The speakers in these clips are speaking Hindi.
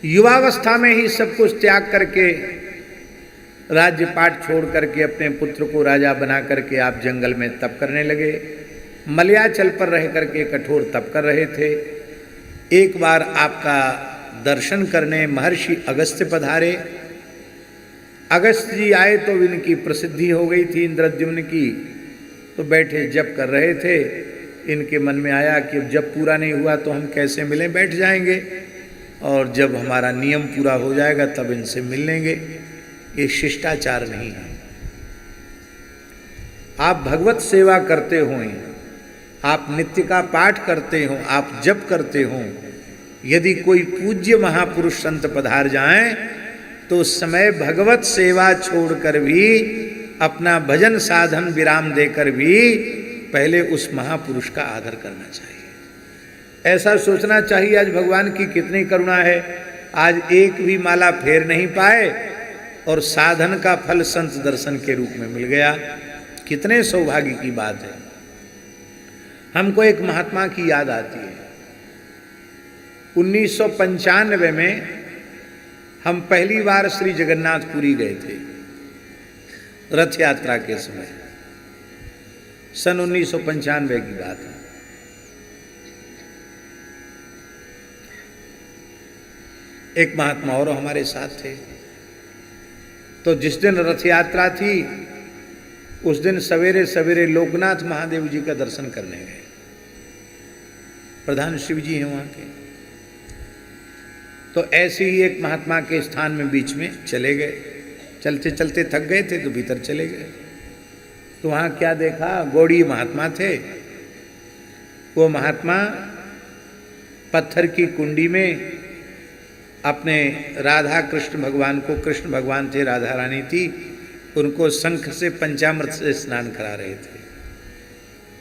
युवावस्था में ही सब कुछ त्याग करके, राज्य पाट छोड़ करके अपने पुत्र को राजा बना करके आप जंगल में तप करने लगे। मलयाचल पर रह करके कठोर तप कर रहे थे। एक बार आपका दर्शन करने महर्षि अगस्त्य पधारे। अगस्त्य जी आए तो इनकी प्रसिद्धि हो गई थी इंद्रद्युम्न की। तो बैठे जप कर रहे थे। इनके मन में आया कि जब पूरा नहीं हुआ तो हम कैसे मिलें, बैठ जाएंगे और जब हमारा नियम पूरा हो जाएगा तब इनसे मिल लेंगे। ये शिष्टाचार नहीं है। आप भगवत सेवा करते हों, आप नित्य का पाठ करते हों, आप जप करते हों, यदि कोई पूज्य महापुरुष संत पधार जाएं तो उस समय भगवत सेवा छोड़कर भी, अपना भजन साधन विराम देकर भी पहले उस महापुरुष का आदर करना चाहिए। ऐसा सोचना चाहिए आज भगवान की कितनी करुणा है। आज एक भी माला फेर नहीं पाए और साधन का फल संत दर्शन के रूप में मिल गया। कितने सौभाग्य की बात है। हमको एक महात्मा की याद आती है। 1995 में हम पहली बार श्री जगन्नाथपुरी गए थे, रथ यात्रा के समय। सन 1995 की बात है। एक महात्मा और हमारे साथ थे। तो जिस दिन रथ यात्रा थी उस दिन सवेरे सवेरे लोकनाथ महादेव जी का दर्शन करने गए। प्रधान शिव जी हैं वहाँ के। तो ऐसे ही एक महात्मा के स्थान में बीच में चले गए। चलते चलते थक गए थे तो भीतर चले गए। तो वहाँ क्या देखा, गौड़ी महात्मा थे। वो महात्मा पत्थर की कुंडी में अपने राधा कृष्ण भगवान को, कृष्ण भगवान थे, राधा रानी थी, उनको शंख से पंचामृत से स्नान करा रहे थे।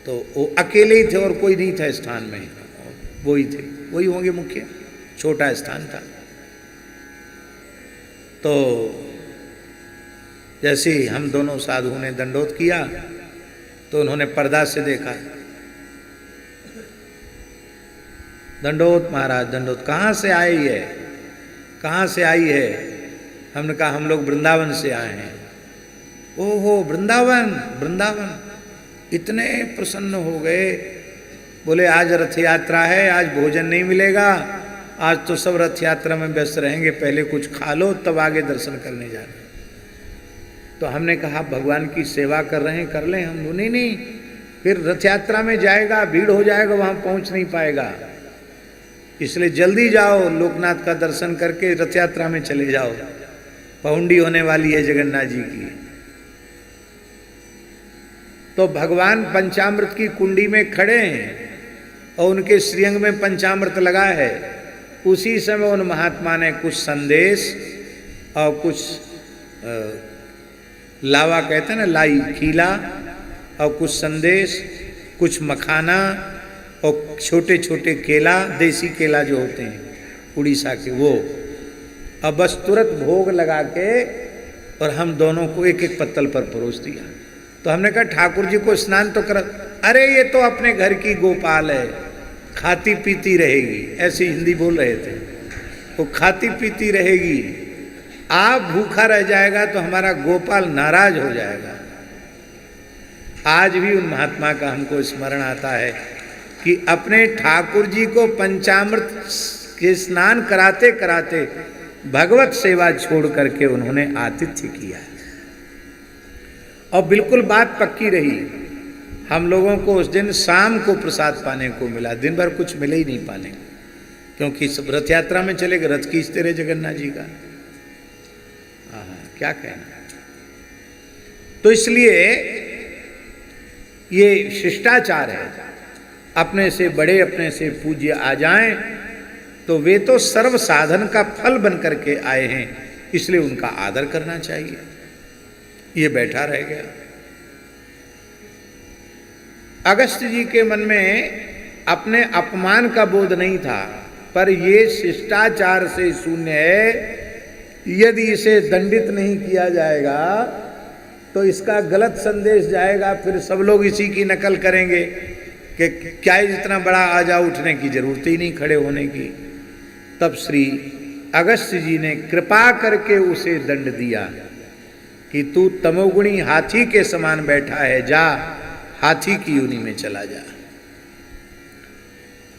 तो वो अकेले ही थे और कोई नहीं था स्थान में, वही थे, वही होंगे मुख्य, छोटा स्थान था। तो जैसे ही हम दोनों साधुओं ने दंडोत किया तो उन्होंने पर्दा से देखा। दंडोत महाराज दंडोत। कहाँ से आई है, कहाँ से आई है? हमने कहा हम लोग वृंदावन से आए हैं। ओहो वृंदावन, वृंदावन। इतने प्रसन्न हो गए। बोले आज रथ यात्रा है, आज भोजन नहीं मिलेगा, आज तो सब रथ यात्रा में व्यस्त रहेंगे, पहले कुछ खा लो तब आगे दर्शन करने जाना। तो हमने कहा भगवान की सेवा कर रहे हैं, कर लें हम। नहीं नहीं, फिर रथ यात्रा में जाएगा, भीड़ हो जाएगा, वहाँ पहुँच नहीं पाएगा, इसलिए जल्दी जाओ, लोकनाथ का दर्शन करके रथ यात्रा में चले जाओ, पहुंडी होने वाली है जगन्नाथ जी की। तो भगवान पंचामृत की कुंडी में खड़े हैं और उनके श्रीअंग में पंचामृत लगा है। उसी समय उन महात्मा ने कुछ संदेश और कुछ लावा कहते हैं ना, लाई, खीला, और कुछ संदेश, कुछ मखाना और छोटे छोटे केला, देसी केला जो होते हैं उड़ीसा के, वो। अब बस तुरंत भोग लगा के और हम दोनों को एक एक पत्तल पर परोस दिया। तो हमने कहा ठाकुर जी को स्नान तो कर। अरे ये तो अपने घर की गोपाल है, खाती पीती रहेगी, ऐसी हिंदी बोल रहे थे। वो खाती पीती रहेगी, आप भूखा रह जाएगा तो हमारा गोपाल नाराज हो जाएगा। आज भी उन महात्मा का हमको स्मरण आता है कि अपने ठाकुर जी को पंचामृत के स्नान कराते कराते भगवत सेवा छोड़ करके उन्होंने आतिथ्य किया और बिल्कुल बात पक्की रही। हम लोगों को उस दिन शाम को प्रसाद पाने को मिला, दिन भर कुछ मिले ही नहीं पाने, क्योंकि सब रथ यात्रा में चले गए, रथ खींचते रहे जगन्नाथ जी का। क्या कहना। तो इसलिए ये शिष्टाचार है। अपने से बड़े, अपने से पूज्य आ जाएं तो वे तो सर्व साधन का फल बन करके आए हैं, इसलिए उनका आदर करना चाहिए। ये बैठा रह गया। अगस्त्य जी के मन में अपने अपमान का बोध नहीं था, पर ये शिष्टाचार से शून्य है। यदि इसे दंडित नहीं किया जाएगा तो इसका गलत संदेश जाएगा, फिर सब लोग इसी की नकल करेंगे कि क्या इतना बड़ा आ जाओ, उठने की जरूरत ही नहीं, खड़े होने की। तब श्री अगस्त्य जी ने कृपा करके उसे दंड दिया कि तू तमोगुणी हाथी के समान बैठा है, जा हाथी की योनि में चला जा।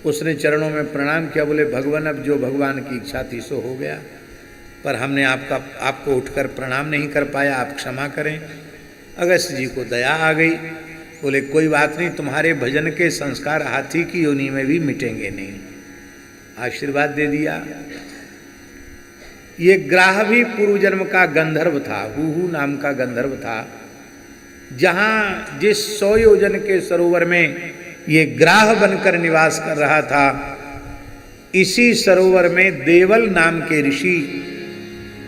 उसने चरणों में प्रणाम किया, बोले भगवान अब जो भगवान की इच्छा थी सो हो गया, पर हमने आपको उठकर प्रणाम नहीं कर पाया, आप क्षमा करें। अगस्त्य जी को दया आ गई, बोले कोई बात नहीं, तुम्हारे भजन के संस्कार हाथी की योनि में भी मिटेंगे नहीं, आशीर्वाद दे दिया। ये ग्राह भी पूर्व जन्म का गंधर्व था, हुहू नाम का गंधर्व था। जहाँ जिस 100 योजन के सरोवर में ये ग्राह बनकर निवास कर रहा था, इसी सरोवर में देवल नाम के ऋषि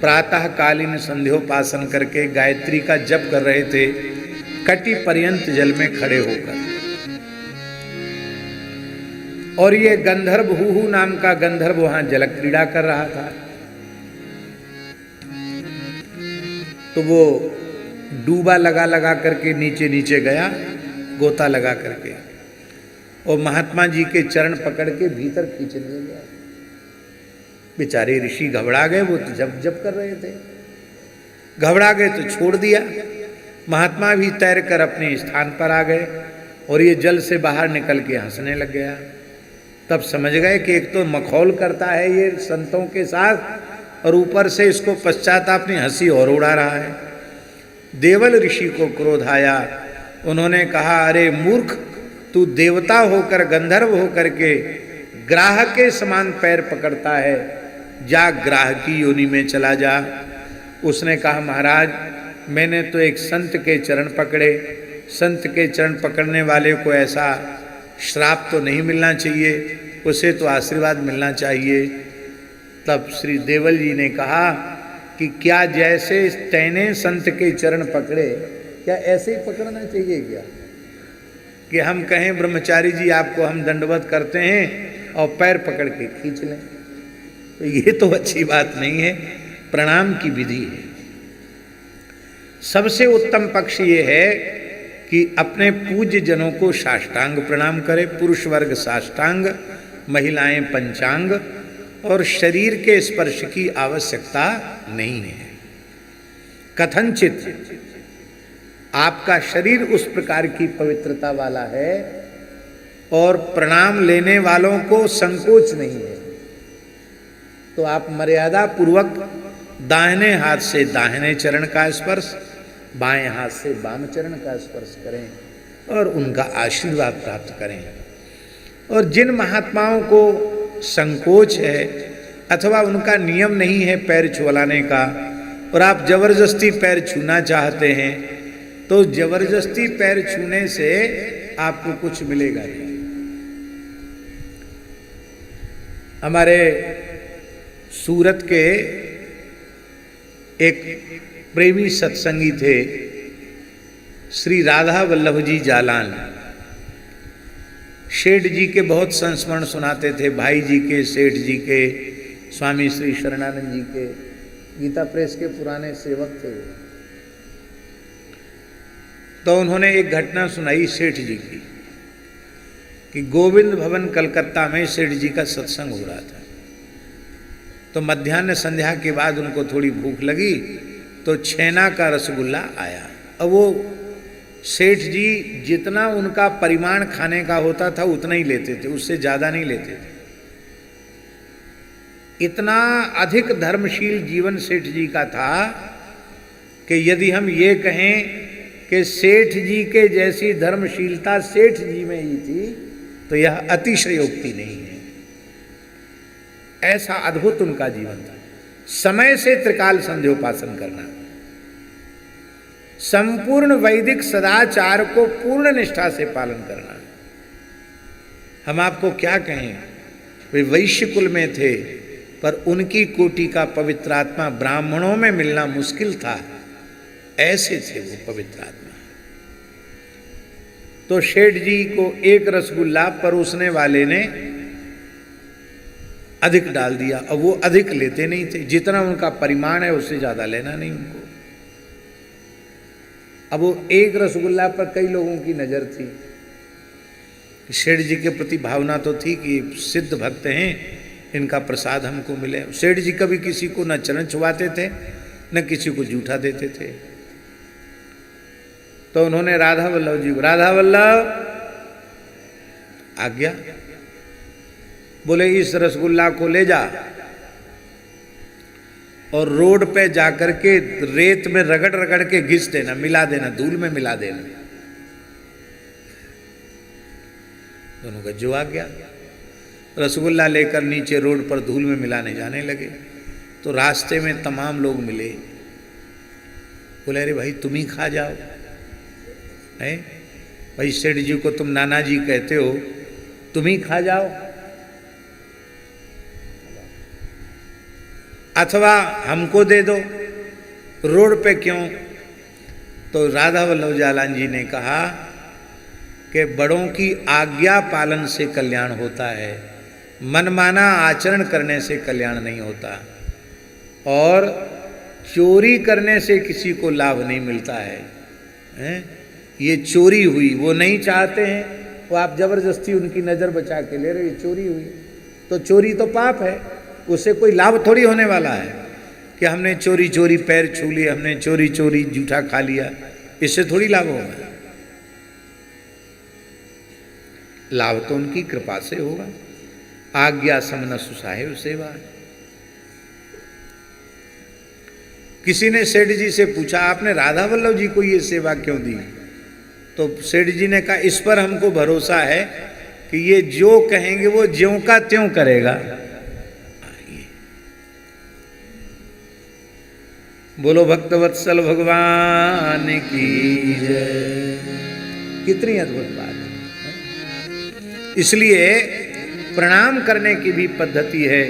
प्रातःकालीन संध्योपासन करके गायत्री का जप कर रहे थे, कटि पर्यंत जल में खड़े होकर। और ये गंधर्व हुहू नाम का गंधर्व वहां जल क्रीड़ा कर रहा था। तो वो डूबा लगा लगा करके नीचे नीचे गया, गोता लगा करके, और महात्मा जी के चरण पकड़ के भीतर खींचने गया। बेचारे ऋषि घबरा गए, वो तो जप जप कर रहे थे, घबरा गए तो छोड़ दिया। महात्मा भी तैर कर अपने स्थान पर आ गए और ये जल से बाहर निकल के हंसने लग गया। तब समझ गए कि एक तो मखौल करता है ये संतों के साथ, और ऊपर से इसको पश्चात अपनी हंसी और उड़ा रहा है। देवल ऋषि को क्रोध आया, उन्होंने कहा अरे मूर्ख, तू देवता होकर गंधर्व होकर के ग्राह के समान पैर पकड़ता है, जा ग्राह की योनि में चला जा। उसने कहा महाराज मैंने तो एक संत के चरण पकड़े, संत के चरण पकड़ने वाले को ऐसा श्राप तो नहीं मिलना चाहिए, उसे तो आशीर्वाद मिलना चाहिए। तब श्री देवल जी ने कहा कि क्या जैसे तैने संत के चरण पकड़े, क्या ऐसे ही पकड़ना चाहिए क्या, कि हम कहें ब्रह्मचारी जी आपको हम दंडवत करते हैं और पैर पकड़ के खींच लें? तो ये तो अच्छी बात नहीं है, प्रणाम की विधि है। सबसे उत्तम पक्ष ये है कि अपने पूज्य जनों को साष्टांग प्रणाम करें, पुरुष वर्ग साष्टांग, महिलाएं पंचांग, और शरीर के स्पर्श की आवश्यकता नहीं है। कथनचित आपका शरीर उस प्रकार की पवित्रता वाला है और प्रणाम लेने वालों को संकोच नहीं है, तो आप मर्यादा पूर्वक दाहिने हाथ से दाहिने चरण का स्पर्श, बाएं हाथ से बाम चरण का स्पर्श करें और उनका आशीर्वाद प्राप्त करें। और जिन महात्माओं को संकोच है अथवा उनका नियम नहीं है पैर छुलाने का, और आप जबरदस्ती पैर छूना चाहते हैं, तो जबरदस्ती पैर छूने से आपको कुछ मिलेगा नहीं। हमारे सूरत के एक प्रेमी सत्संगी थे श्री राधा वल्लभ जी जालान। सेठ जी के बहुत संस्मरण सुनाते थे, भाई जी के, सेठ जी के, स्वामी श्री शरणानंद जी के, गीता प्रेस के पुराने सेवक थे। तो उन्होंने एक घटना सुनाई सेठ जी की कि गोविंद भवन कलकत्ता में सेठ जी का सत्संग हो रहा था। तो मध्याह्न संध्या के बाद उनको थोड़ी भूख लगी तो छेना का रसगुल्ला आया। अब वो सेठ जी जितना उनका परिमाण खाने का होता था उतना ही लेते थे, उससे ज़्यादा नहीं लेते थे। इतना अधिक धर्मशील जीवन सेठ जी का था कि यदि हम ये कहें कि सेठ जी के जैसी धर्मशीलता सेठ जी में ही थी तो यह अतिशयोक्ति नहीं है। ऐसा अद्भुत उनका जीवन था। समय से त्रिकाल संध्योपासन करना, संपूर्ण वैदिक सदाचार को पूर्ण निष्ठा से पालन करना। हम आपको क्या कहें, वे वैश्य कुल में थे पर उनकी कोटि का पवित्र आत्मा ब्राह्मणों में मिलना मुश्किल था, ऐसे थे वो पवित्र आत्मा। तो सेठ जी को एक रसगुल्ला परोसने वाले ने अधिक डाल दिया, और वो अधिक लेते नहीं थे, जितना उनका परिमाण है उससे ज्यादा लेना नहीं उनको। अब वो एक रसगुल्ला पर कई लोगों की नजर थी। सेठ जी के प्रति भावना तो थी कि सिद्ध भक्त हैं, इनका प्रसाद हमको मिले। सेठ जी कभी किसी को न चरण छुआते थे न किसी को जूठा देते थे। तो उन्होंने राधा वल्लभ जी को, राधा वल्लभ आज्ञा, बोले इस रसगुल्ला को ले जा और रोड पे जाकर के रेत में रगड़ रगड़ के घिस देना, मिला देना, धूल में मिला देना। दोनों का जो आ गया, रसगुल्ला लेकर नीचे रोड पर धूल में मिलाने जाने लगे। तो रास्ते में तमाम लोग मिले, बोले अरे भाई तुम ही खा जाओ, है भाई सेठ जी को तुम नाना जी कहते हो, तुम ही खा जाओ, अथवा हमको दे दो, रोड पे क्यों। तो राधा वल्लभ जालान जी ने कहा कि बड़ों की आज्ञा पालन से कल्याण होता है, मनमाना आचरण करने से कल्याण नहीं होता, और चोरी करने से किसी को लाभ नहीं मिलता है, हैं? ये चोरी हुई, वो नहीं चाहते हैं, वो आप जबरदस्ती उनकी नज़र बचा के ले रहे, ये चोरी हुई, तो चोरी तो पाप है, उससे कोई लाभ थोड़ी होने वाला है कि हमने चोरी चोरी पैर छू लिए, हमने चोरी चोरी जूठा खा लिया, इससे थोड़ी लाभ होगा। लाभ तो उनकी कृपा से होगा। आज्ञा समन सुसाहेब सेवा। किसी ने सेठ जी से पूछा आपने राधा वल्लभ जी को ये सेवा क्यों दी। तो सेठ जी ने कहा इस पर हमको भरोसा है कि ये जो कहेंगे वो ज्यों का त्यों करेगा। बोलो भक्तवत्सल भगवान की जय। कितनी अद्भुत बात है। इसलिए प्रणाम करने की भी पद्धति है।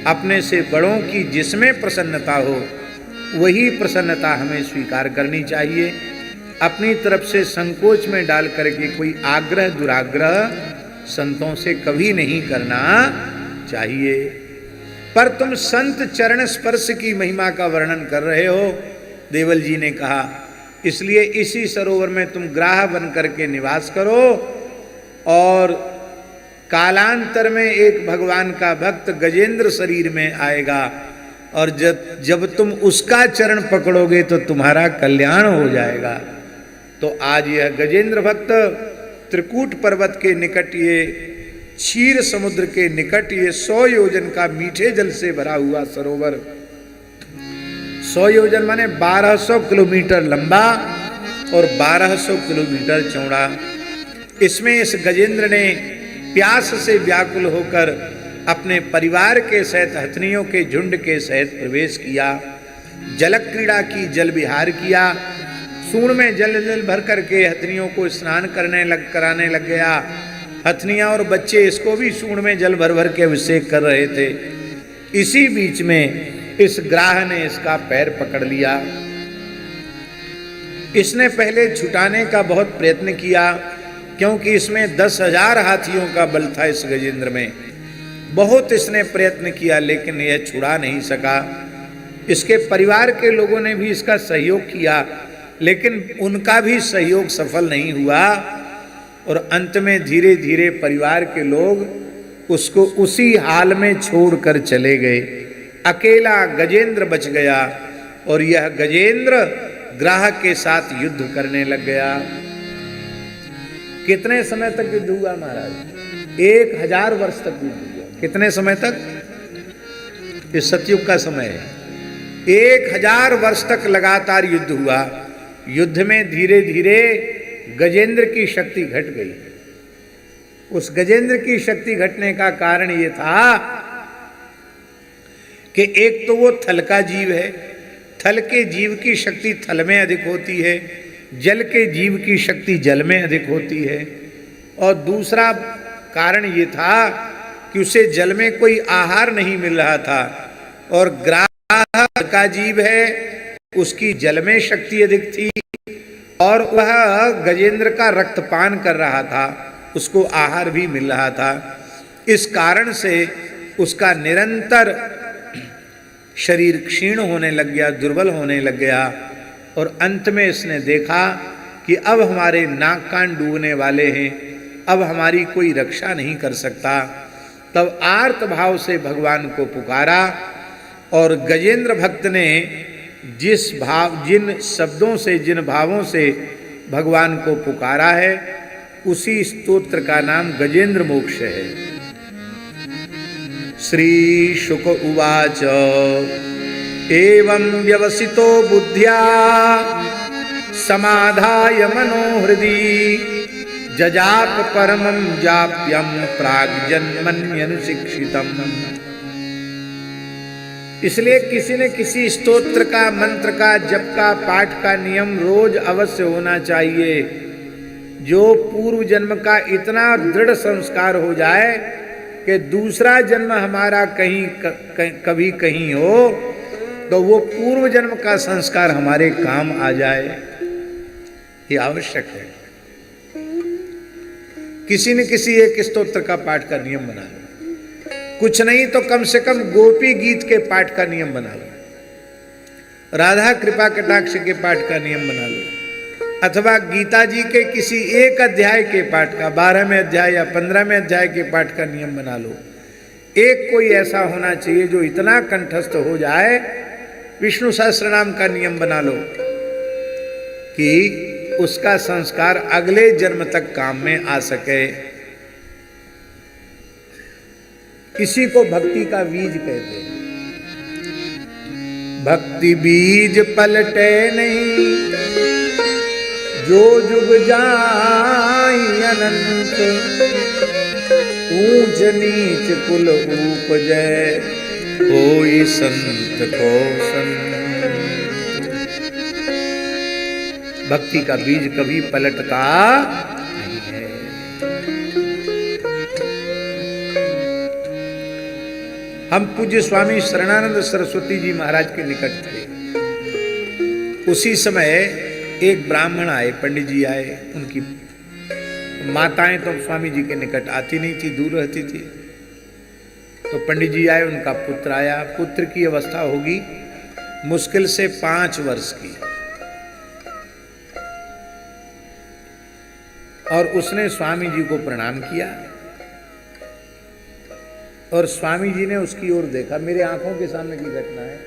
अपने से बड़ों की जिसमें प्रसन्नता हो वही प्रसन्नता हमें स्वीकार करनी चाहिए। अपनी तरफ से संकोच में डाल करके कोई आग्रह दुराग्रह संतों से कभी नहीं करना चाहिए। पर तुम संत चरण स्पर्श की महिमा का वर्णन कर रहे हो, देवल जी ने कहा, इसलिए इसी सरोवर में तुम ग्राह बन करके निवास करो और कालांतर में एक भगवान का भक्त गजेंद्र शरीर में आएगा और जब तुम उसका चरण पकड़ोगे तो तुम्हारा कल्याण हो जाएगा। तो आज यह गजेंद्र भक्त त्रिकूट पर्वत के निकट, ये क्षीर समुद्र के निकट, ये 100 योजन का मीठे जल से भरा हुआ सरोवर, 100 योजन माने 1200 किलोमीटर लंबा और 1200 किलोमीटर चौड़ा। इसमें इस गजेंद्र ने प्यास से व्याकुल होकर अपने परिवार के सहित हथनियों के झुंड के सहित प्रवेश किया, जल क्रीड़ा की, जल विहार किया। सूंड में जल भर करके हथनियों को स्नान कराने लग गया। हथनियाँ और बच्चे इसको भी सूंड में जल भर भर के अभिषेक कर रहे थे। इसी बीच में इस ग्राह ने इसका पैर पकड़ लिया। इसने पहले छुटाने का बहुत प्रयत्न किया क्योंकि इसमें 10,000 हाथियों का बल था। इस गजेंद्र में बहुत इसने प्रयत्न किया लेकिन यह छुड़ा नहीं सका। इसके परिवार के लोगों ने भी इसका सहयोग किया लेकिन उनका भी सहयोग सफल नहीं हुआ और अंत में धीरे धीरे परिवार के लोग उसको उसी हाल में छोड़कर चले गए। अकेला गजेंद्र बच गया और यह गजेंद्र ग्राह के साथ युद्ध करने लग गया। कितने समय तक युद्ध हुआ महाराज? 1000 वर्ष तक युद्ध हुआ। कितने समय तक? ये सतयुग का समय है। 1000 वर्ष तक लगातार युद्ध हुआ। युद्ध में धीरे धीरे गजेंद्र की शक्ति घट गई। उस गजेंद्र की शक्ति घटने का कारण ये था कि एक तो वो थल का जीव है, थल के जीव की शक्ति थल में अधिक होती है, जल के जीव की शक्ति जल में अधिक होती है, और दूसरा कारण ये था कि उसे जल में कोई आहार नहीं मिल रहा था और ग्राह का जीव है उसकी जल में शक्ति अधिक थी और वह गजेंद्र का रक्तपान कर रहा था, उसको आहार भी मिल रहा था। इस कारण से उसका निरंतर शरीर क्षीण होने लग गया, दुर्बल होने लग गया और अंत में इसने देखा कि अब हमारे नाक कान डूबने वाले हैं, अब हमारी कोई रक्षा नहीं कर सकता। तब आर्त भाव से भगवान को पुकारा और गजेंद्र भक्त ने जिन शब्दों से, जिन भावों से भगवान को पुकारा है, उसी स्तोत्र का नाम गजेंद्र मोक्ष है। श्री शुक उवाच एवं व्यवसितो बुद्ध्या समाधाय मनोहृदि जजाप परमं जाप्यम प्राग्जन्मन्यनुशिक्षितम्। इसलिए किसी न किसी स्तोत्र का, मंत्र का, जप का, पाठ का नियम रोज अवश्य होना चाहिए, जो पूर्व जन्म का इतना दृढ़ संस्कार हो जाए कि दूसरा जन्म हमारा कभी कहीं हो तो वो पूर्व जन्म का संस्कार हमारे काम आ जाए। ये आवश्यक है। किसी न किसी एक स्तोत्र का पाठ का नियम बना लो, कुछ नहीं तो कम से कम गोपी गीत के पाठ का नियम बना लो, राधा कृपा कटाक्ष के पाठ का नियम बना लो, अथवा गीता जी के किसी एक अध्याय के पाठ का, 12वें अध्याय या 15वें अध्याय के पाठ का नियम बना लो। एक कोई ऐसा होना चाहिए जो इतना कंठस्थ हो जाए। विष्णु सहस्त्रनाम का नियम बना लो कि उसका संस्कार अगले जन्म तक काम में आ सके। इसी को भक्ति का बीज कहते हैं। भक्ति बीज पलटे नहीं, जो जुग जाई अनंत, ऊंच नीच कुल उपजै, कोई संत को संत। भक्ति का बीज कभी पलटता नहीं है। हम पूज्य स्वामी शरणानंद सरस्वती जी महाराज के निकट थे। उसी समय एक ब्राह्मण आए, पंडित जी आए। उनकी माताएं तो स्वामी जी के निकट आती नहीं थी, दूर रहती थी। तो पंडित जी आए, उनका पुत्र आया। पुत्र की अवस्था होगी मुश्किल से 5 वर्ष की, और उसने स्वामी जी को प्रणाम किया और स्वामी जी ने उसकी ओर देखा। मेरे आंखों के सामने की घटना है।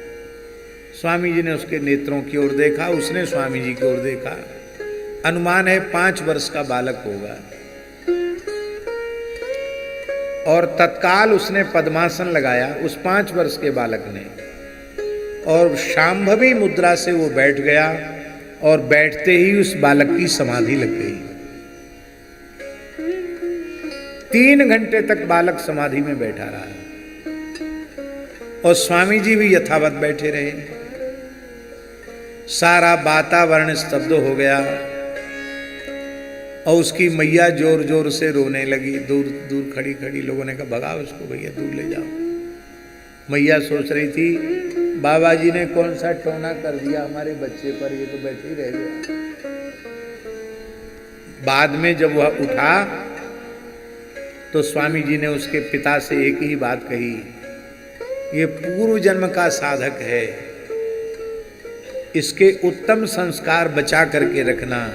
स्वामी जी ने उसके नेत्रों की ओर देखा, उसने स्वामी जी की ओर देखा। अनुमान है 5 वर्ष का बालक होगा। और तत्काल उसने पद्मासन लगाया, उस 5 वर्ष के बालक ने, और शांभवी मुद्रा से वो बैठ गया। और बैठते ही उस बालक की समाधि लग गई। 3 घंटे तक बालक समाधि में बैठा रहा और स्वामी जी भी यथावत बैठे रहे। सारा वातावरण स्तब्ध हो गया और उसकी मैया जोर जोर से रोने लगी। दूर दूर खड़ी खड़ी लोगों ने कहा भगाओ उसको भैया, दूर ले जाओ। मैया सोच रही थी बाबा जी ने कौन सा टोना कर दिया हमारे बच्चे पर, ये तो बैठे ही रह गया। बाद में जब वह उठा तो स्वामी जी ने उसके पिता से एक ही बात कही, ये पूर्व जन्म का साधक है, इसके उत्तम संस्कार बचा करके रखना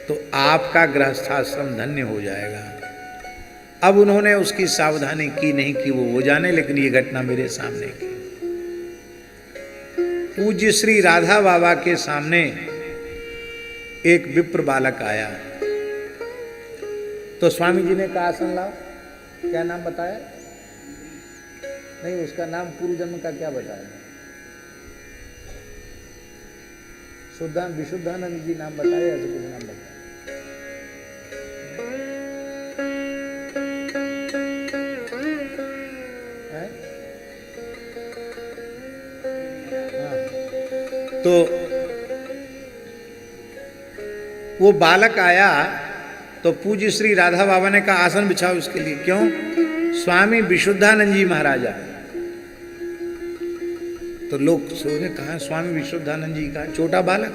तो आपका गृहस्थाश्रम धन्य हो जाएगा। अब उन्होंने उसकी सावधानी की नहीं कि वो जाने, लेकिन ये घटना मेरे सामने की। पूज्य श्री राधा बाबा के सामने एक विप्र बालक आया तो स्वामी जी ने कहा आसन लाओ। क्या नाम बताया? नहीं, उसका नाम पूर्व जन्म का क्या बताया? विशुद्धानंद जी नाम बताया, ऐसे कुछ नाम बताया? तो वो बालक आया तो पूज्य श्री राधा बाबा ने कहा आसन बिछाओ उसके लिए। क्यों? स्वामी विशुद्धानंद जी महाराज आए। तो लोग सोचने कहा स्वामी विशुद्धानंद जी का छोटा बालक,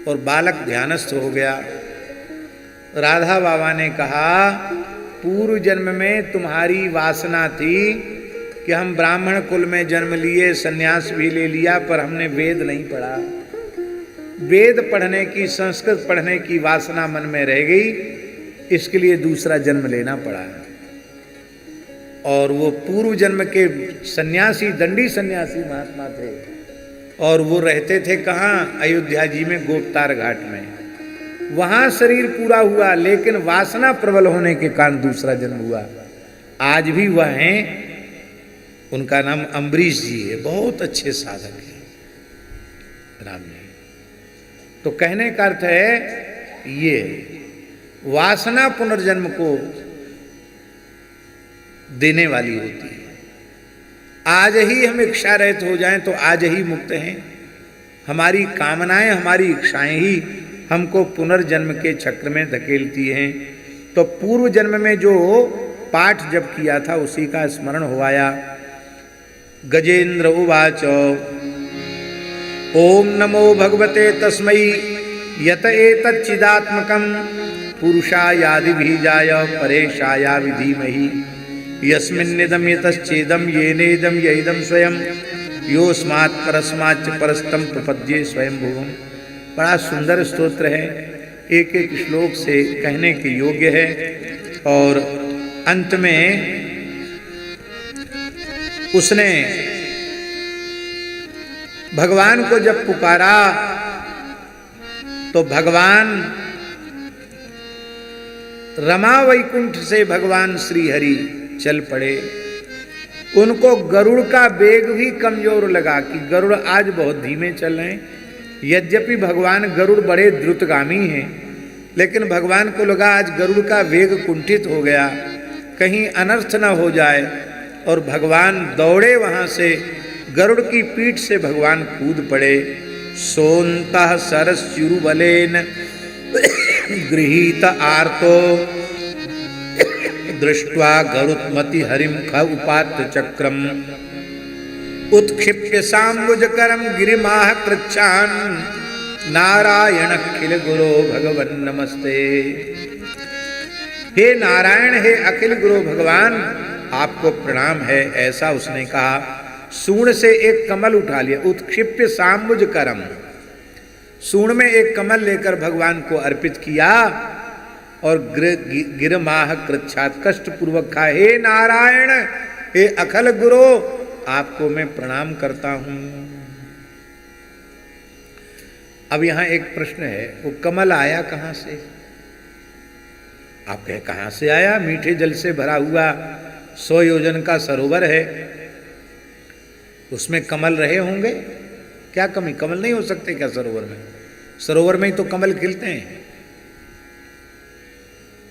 और बालक ध्यानस्थ हो गया। राधा बाबा ने कहा पूर्व जन्म में तुम्हारी वासना थी कि हम ब्राह्मण कुल में जन्म लिए, सन्यास भी ले लिया, पर हमने वेद नहीं पढ़ा। वेद पढ़ने की, संस्कृत पढ़ने की वासना मन में रह गई, इसके लिए दूसरा जन्म लेना पड़ा। और वो पूर्व जन्म के सन्यासी, दंडी सन्यासी महात्मा थे, और वो रहते थे कहाँ? अयोध्या जी में गोपतार घाट में। वहां शरीर पूरा हुआ, लेकिन वासना प्रबल होने के कारण दूसरा जन्म हुआ। आज भी वह हैं, उनका नाम अम्बरीश जी है, बहुत अच्छे साधक हैं राम जी। तो कहने का अर्थ है ये वासना पुनर्जन्म को देने वाली होती है। आज ही हम इच्छा रहित हो जाएं तो आज ही मुक्त हैं। हमारी कामनाएं, हमारी इच्छाएं ही हमको पुनर्जन्म के चक्र में धकेलती हैं। तो पूर्व जन्म में जो पाठ जब किया था उसी का स्मरण हुआया। गजेंद्र उवाच ओम नमो भगवते तस्मै यत एतच्चिदात्मकं पुरुषायादि बीजाय परेशाया विधीमहि यस्मिन्निदं यतश्चेदं येनेदं यइदं स्वयं योस्मात् परस्माच्च परस्तम प्रपद्ये स्वयं भुवम्। बड़ा सुंदर स्तोत्र है, एक एक श्लोक से कहने के योग्य है। और अंत में उसने भगवान को जब पुकारा तो भगवान रमा वैकुंठ से भगवान श्री हरि चल पड़े। उनको गरुड़ का वेग भी कमजोर लगा कि गरुड़ आज बहुत धीमे चल रहे हैं। यद्यपि भगवान गरुड़ बड़े द्रुतगामी हैं, लेकिन भगवान को लगा आज गरुड़ का वेग कुंठित हो गया, कहीं अनर्थ न हो जाए। और भगवान दौड़े वहां से, गरुड़ की पीठ से भगवान कूद पड़े। सोन्तः सरस्युरुबलेन गृहीत आर्तो दृष्ट्वा गरुत्मति हरिम ख उपात्य चक्रम उत्क्षिप्य साम्बुजकरम गिरिमाह कृच्छान नारायण अखिल गुरो भगवन नमस्ते। हे नारायण, हे अखिल गुरु भगवान, आपको प्रणाम है, ऐसा उसने कहा। सूंड से एक कमल उठा लिया, उत्क्षिप्य साम्बुजकरम, सूंड में एक कमल लेकर भगवान को अर्पित किया और गिरमाह कृच्छात, कष्ट पूर्वक कहा, हे नारायण, हे अखिल गुरु, आपको मैं प्रणाम करता हूं। अब यहां एक प्रश्न है, वो कमल आया कहां से? आप कहे कहां से आया? मीठे जल से भरा हुआ 100 योजन का सरोवर है, उसमें कमल रहे होंगे। क्या कमी? कमल नहीं हो सकते क्या सरोवर में? सरोवर में ही तो कमल खिलते हैं।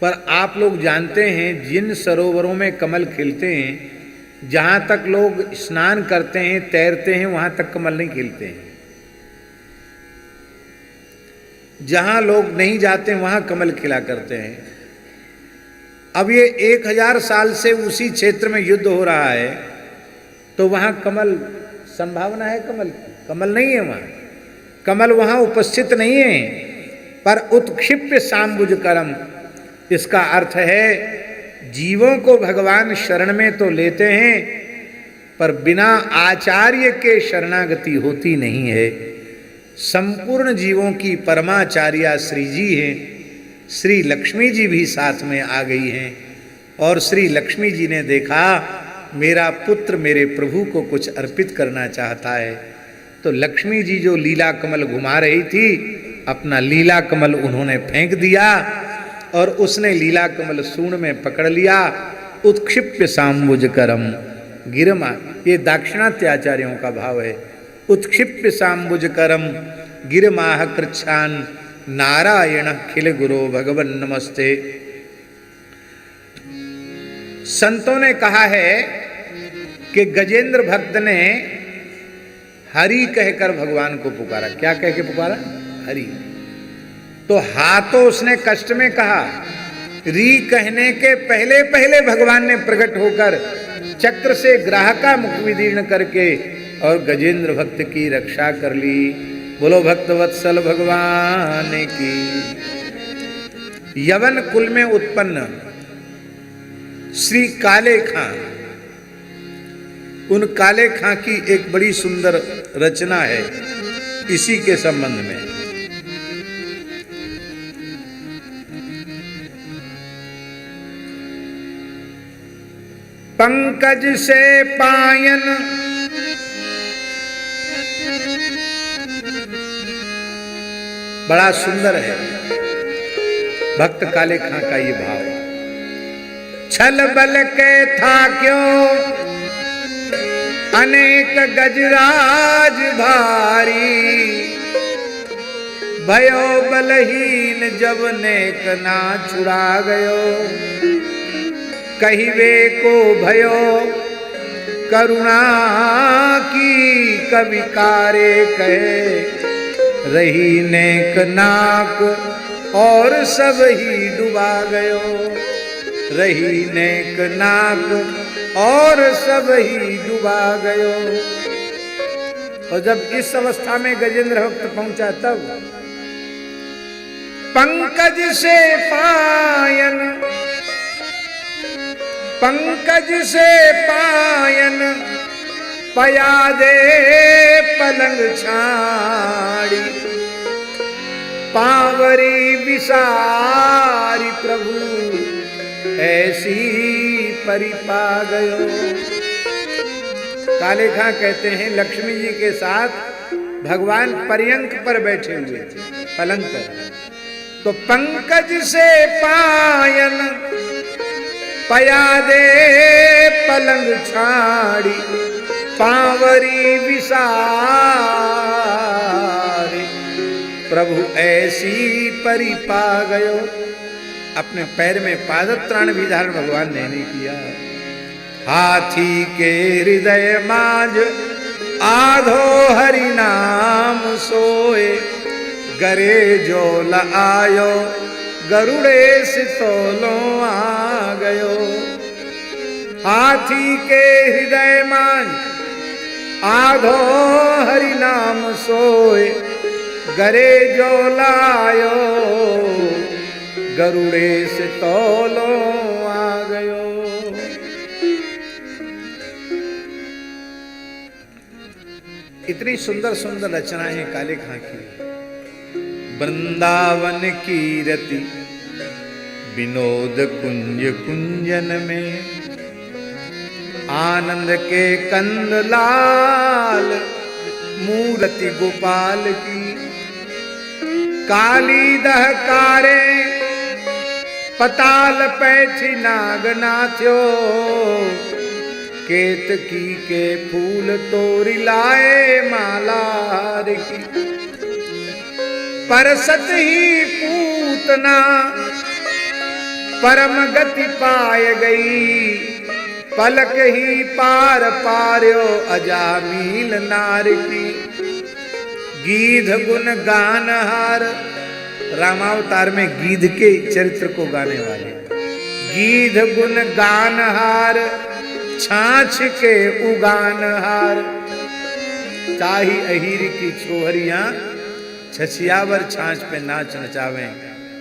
पर आप लोग जानते हैं, जिन सरोवरों में कमल खिलते हैं, जहां तक लोग स्नान करते हैं, तैरते हैं, वहां तक कमल नहीं खिलते हैं। जहां लोग नहीं जाते वहां कमल खिला करते हैं। अब ये 1000 साल से उसी क्षेत्र में युद्ध हो रहा है, तो वहां कमल, संभावना है कमल की? कमल नहीं है वहां, कमल वहां उपस्थित नहीं है। पर उत्क्षिप्य साम्बुजकरम, इसका अर्थ है जीवों को भगवान शरण में तो लेते हैं, पर बिना आचार्य के शरणागति होती नहीं है। संपूर्ण जीवों की परमाचार्या श्री जी हैं। श्री लक्ष्मी जी भी साथ में आ गई हैं, और श्री लक्ष्मी जी ने देखा मेरा पुत्र मेरे प्रभु को कुछ अर्पित करना चाहता है, तो लक्ष्मी जी जो लीला कमल घुमा रही थी, अपना लीला कमल उन्होंने फेंक दिया और उसने लीला कमल सूंड में पकड़ लिया। उत्क्षिप्य साम्बुजकरम गिरमा, ये दाक्षिणात्य आचार्यों का भाव है। उत्क्षिप्य साम्बुजकरम गिरमाह कृच्छान नारायण अखिल गुरो भगवन नमस्ते। संतों ने कहा है कि गजेंद्र भक्त ने हरि कहकर भगवान को पुकारा। क्या कह के पुकारा? हरि। तो हा तो उसने कष्ट में कहा, री कहने के पहले पहले भगवान ने प्रकट होकर चक्र से ग्राह का मुख विदीर्ण करके और गजेंद्र भक्त की रक्षा कर ली। बोलो भक्त वत्सल भगवान की। यवन कुल में उत्पन्न श्री काले खां, उन काले खां की एक बड़ी सुंदर रचना है इसी के संबंध में। पंकज से पायन बड़ा सुंदर है भक्त काले खां का ये भाव। छल बल के था क्यों अनेक गजराज भारी, भयो बलहीन जब नेक ना छुड़ा गयो, कहिवे को भयो करुणा की कविकारे कहे, रही नेक नाक और सब ही डुबा गयो, रही नेक नाक और सब ही डुबा गयो। और जब इस अवस्था में गजेंद्र भक्त पहुंचा तब पंकज से पायन, पंकज से पायन पया दे पलंग छाड़ी, पावरी विसारी प्रभु ऐसी परिपा गयो। काले खां कहते हैं लक्ष्मी जी के साथ भगवान पर्यंक पर बैठे हुए थे, पलंग पर। तो पंकज से पायन पया दे पलंग छाड़ी, पावरी विसारी प्रभु ऐसी परिपा गयो। अपने पैर में पादत्राण भी धारण भगवान ने नहीं किया। हाथी के हृदय माज आधो हरि नाम सोए, गरे जो आयो गरुड़े सितोलो आ गयो। हाथी के हृदय माज आधो हरि नाम सोए, गरे जो लायो गरुड़े से तोलो आ गयो। इतनी सुंदर सुंदर रचनाएं काले खां की। वृंदावन की रति विनोद कुंज कुंजन में, आनंद के कंद लाल मूर्ति गोपाल की, काली दहकारे पताल पैठी नागनाथ्यो, केतकी के फूल तोरी लाए मालार की, परसत ही पूतना परम गति पाय गई, पलक ही पार पार्यो अजामील नार की। गीध गुण गान हार, रामावतार में गीध के चरित्र को गाने वाले, गीध गुण गान हार छाछ के उगान हार, ताही अहीर की छोहरियां छछियावर छाछ पे नाच नचावे,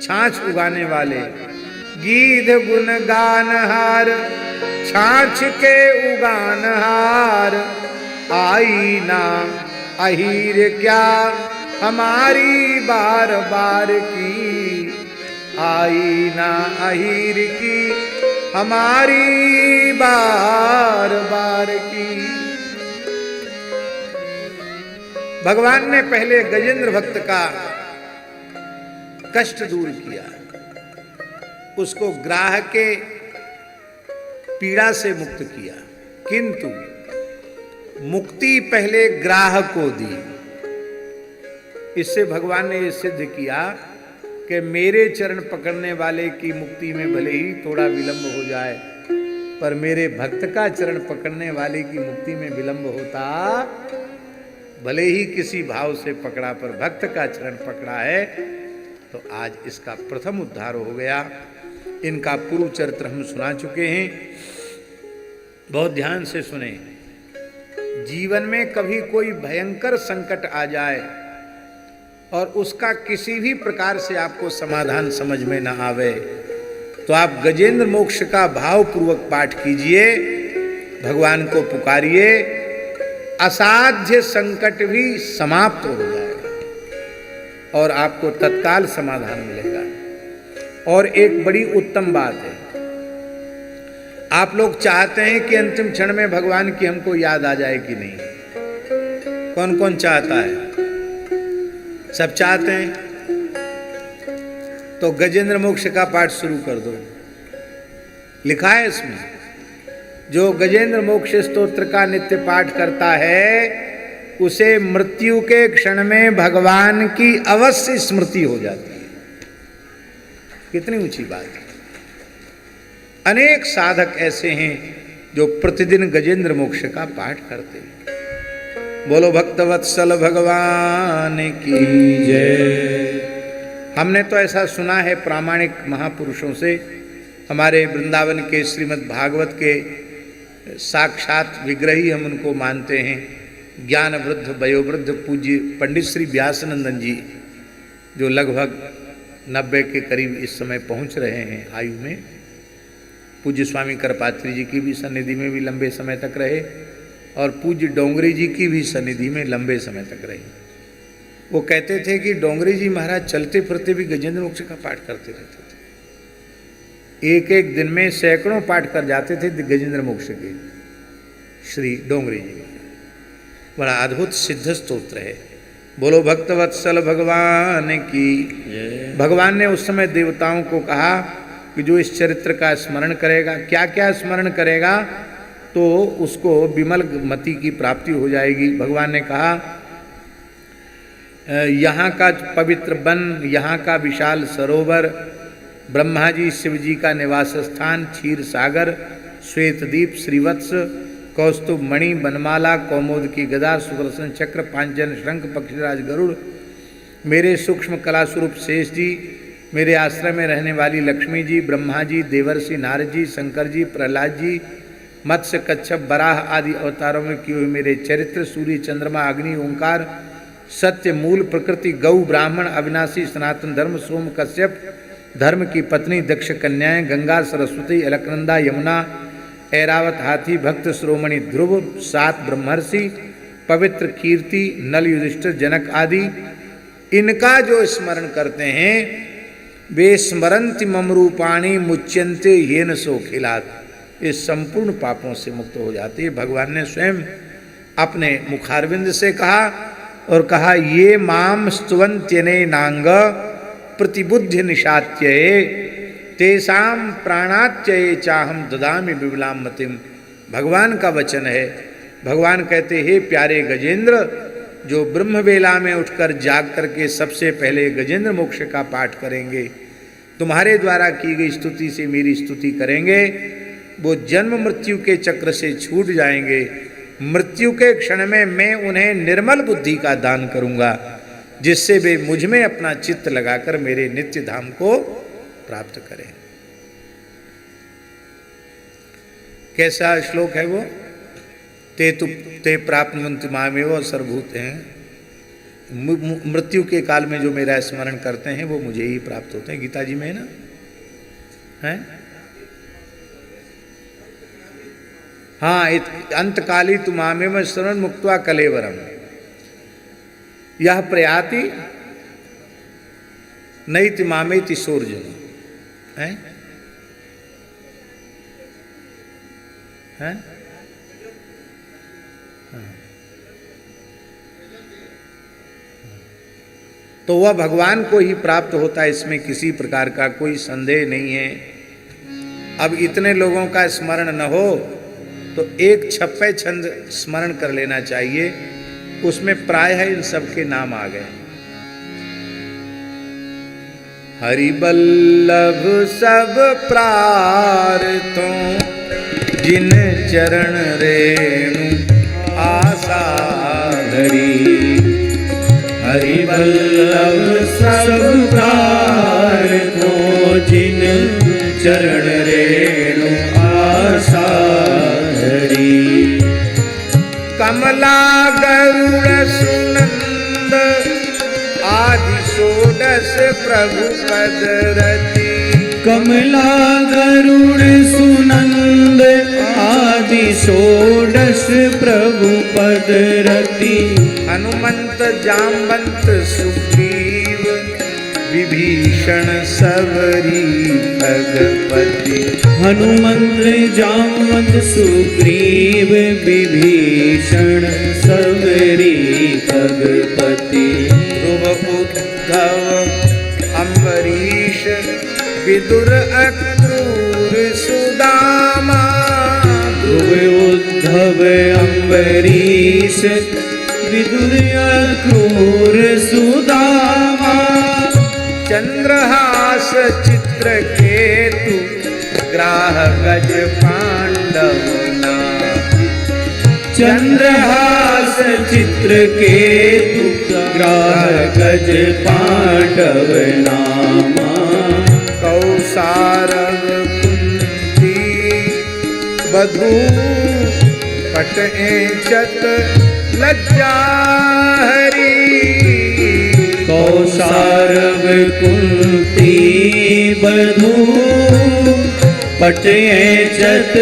छाछ उगाने वाले। गीध गुण गान हार छाछ के उगान हार, आई ना अहीर क्या हमारी बार बार की, आई ना अहीर की हमारी बार बार की। भगवान ने पहले गजेंद्र भक्त का कष्ट दूर किया, उसको ग्राह के पीड़ा से मुक्त किया, किंतु मुक्ति पहले ग्राह को दी। इससे भगवान ने यह सिद्ध किया कि मेरे चरण पकड़ने वाले की मुक्ति में भले ही थोड़ा विलंब हो जाए, पर मेरे भक्त का चरण पकड़ने वाले की मुक्ति में विलंब होता, भले ही किसी भाव से पकड़ा, पर भक्त का चरण पकड़ा है तो आज इसका प्रथम उद्धार हो गया। इनका पूर्व चरित्र हम सुना चुके हैं, बहुत ध्यान से सुने। जीवन में कभी कोई भयंकर संकट आ जाए और उसका किसी भी प्रकार से आपको समाधान समझ में ना आवे, तो आप गजेंद्र मोक्ष का भावपूर्वक पाठ कीजिए, भगवान को पुकारिए, असाध्य संकट भी समाप्त हो जाएगा और आपको तत्काल समाधान मिलेगा। और एक बड़ी उत्तम बात है, आप लोग चाहते हैं कि अंतिम क्षण में भगवान की हमको याद आ जाए कि नहीं? कौन कौन चाहता है? सब चाहते हैं। तो गजेंद्र मोक्ष का पाठ शुरू कर दो। लिखा है इसमें, जो गजेंद्र मोक्ष स्तोत्र का नित्य पाठ करता है उसे मृत्यु के क्षण में भगवान की अवश्य स्मृति हो जाती है। कितनी ऊंची बात है। अनेक साधक ऐसे हैं जो प्रतिदिन गजेंद्र मोक्ष का पाठ करते हैं। बोलो भक्तवत्सल भगवान की जय। हमने तो ऐसा सुना है प्रामाणिक महापुरुषों से, हमारे वृंदावन के श्रीमद् भागवत के साक्षात विग्रही हम उनको मानते हैं, ज्ञान वृद्ध वयोवृद्ध पूज्य पंडित श्री व्यासनंदन जी, जो लगभग 90 के करीब इस समय पहुंच रहे हैं आयु में। पूज्य स्वामी करपात्री जी की भी सन्निधि में भी लंबे समय तक रहे और पूज्य डोंगरी जी की भी सन्निधि में लंबे समय तक रहे। वो कहते थे कि डोंगरी जी महाराज चलते फिरते भी गजेंद्र मोक्ष का पाठ करते रहते थे। एक एक दिन में सैकड़ों पाठ कर जाते थे गजेंद्र मोक्ष के श्री डोंगरी जी। बड़ा अद्भुत सिद्ध स्तोत्र है। बोलो भक्तवत्सल भगवान की। भगवान ने उस समय देवताओं को कहा कि जो इस चरित्र का स्मरण करेगा, क्या क्या स्मरण करेगा, तो उसको विमल मति की प्राप्ति हो जाएगी। भगवान ने कहा यहाँ का पवित्र वन, यहाँ का विशाल सरोवर, ब्रह्मा जी शिव जी का निवास स्थान, क्षीर सागर, श्वेतदीप, श्रीवत्स, कौस्तुभ मणि, बनमाला, कौमोद की गदा, सुदर्शन चक्र, पांचजन शंख, पक्षीराज गरुड़, मेरे सूक्ष्म कला स्वरूप शेष जी, मेरे आश्रम में रहने वाली लक्ष्मी जी, ब्रह्मा जी, देवर्षि नारद जी, शंकर जी, प्रहलाद जी, मत्स्य कच्छप बराह आदि अवतारों में किए हुए मेरे चरित्र, सूर्य चंद्रमा अग्नि ओंकार, सत्य मूल प्रकृति, गौ ब्राह्मण, अविनाशी सनातन धर्म, सोम कश्यप, धर्म की पत्नी, दक्ष कन्याएं, गंगा सरस्वती, अलकनंदा यमुना, ऐरावत हाथी, भक्त श्रोमणि ध्रुव, 7 ब्रह्मर्षि, पवित्र कीर्ति, नल युधिष्ठिर, जनक आदि, इनका जो स्मरण करते हैं वे स्मरंति मम रूपाणि मुच्यन्ते येन सो खिलात। इस संपूर्ण पापों से मुक्त हो जाते हैं। भगवान ने स्वयं अपने मुखारविंद से कहा और कहा, ये माम स्तुवन्त्यने नांग प्रतिबुद्धि निशात्य तेषाम प्राणात्यये चाहम ददामि विमलाम मतिम। भगवान का वचन है। भगवान कहते, हे प्यारे गजेंद्र, जो ब्रह्म वेला में उठकर जाग करके सबसे पहले गजेंद्र मोक्ष का पाठ करेंगे, तुम्हारे द्वारा की गई स्तुति से मेरी स्तुति करेंगे, वो जन्म मृत्यु के चक्र से छूट जाएंगे। मृत्यु के क्षण में मैं उन्हें निर्मल बुद्धि का दान करूंगा, जिससे वे मुझ में अपना चित्त लगाकर मेरे नित्य धाम को प्राप्त करें। कैसा श्लोक है वो? ते प्राप्नुवन्ति मामेव सर्वभूत हैं। मृत्यु के काल में जो मेरा स्मरण करते हैं वो मुझे ही प्राप्त होते हैं। गीता जी में है ना, है? हाँ, अंतकाली तु मामेव शरण मुक्त्वा कलेवरम यह प्रयाति नैति मामेति सोर्जुन। है? तो वह भगवान को ही प्राप्त होता है, इसमें किसी प्रकार का कोई संदेह नहीं है। अब इतने लोगों का स्मरण न हो तो एक छप्पे छंद स्मरण कर लेना चाहिए, उसमें प्रायः इन सबके नाम आ गए। हरि बल्लभ सब प्रार्थों जिन चरण रेणु आशा धरी। हरि बल्लभ सब प्रार्थों जिन चरण रेणु आशा धरी। कमला गरुड़ सुनंद आदि षोडश प्रभु पद रति। कमला गरुड़ सुनंद आदि षोडश प्रभु पद रति। हनुमंत जामवंत सुग्रीव विभीषण भीषण सबरी खगपति। हनुमंत जामवंत सुग्रीव विभीषण सबरी खगपति। ध्रुव उद्धव अम्बरीश विदुर अक्रूर सुदामा। ध्रुव उद्धव अम्बरीश विदुर अक्रूर सुदामा। चंद्रहास चित्रकेतु ग्राह गज पांडव नाम। चंद्रहास चित्रकेतु ग्राह गज पांडव नामा। कौसारव कुंती बधू पट चत लज्जा हरी। कौसारव कुंती बधू पट चत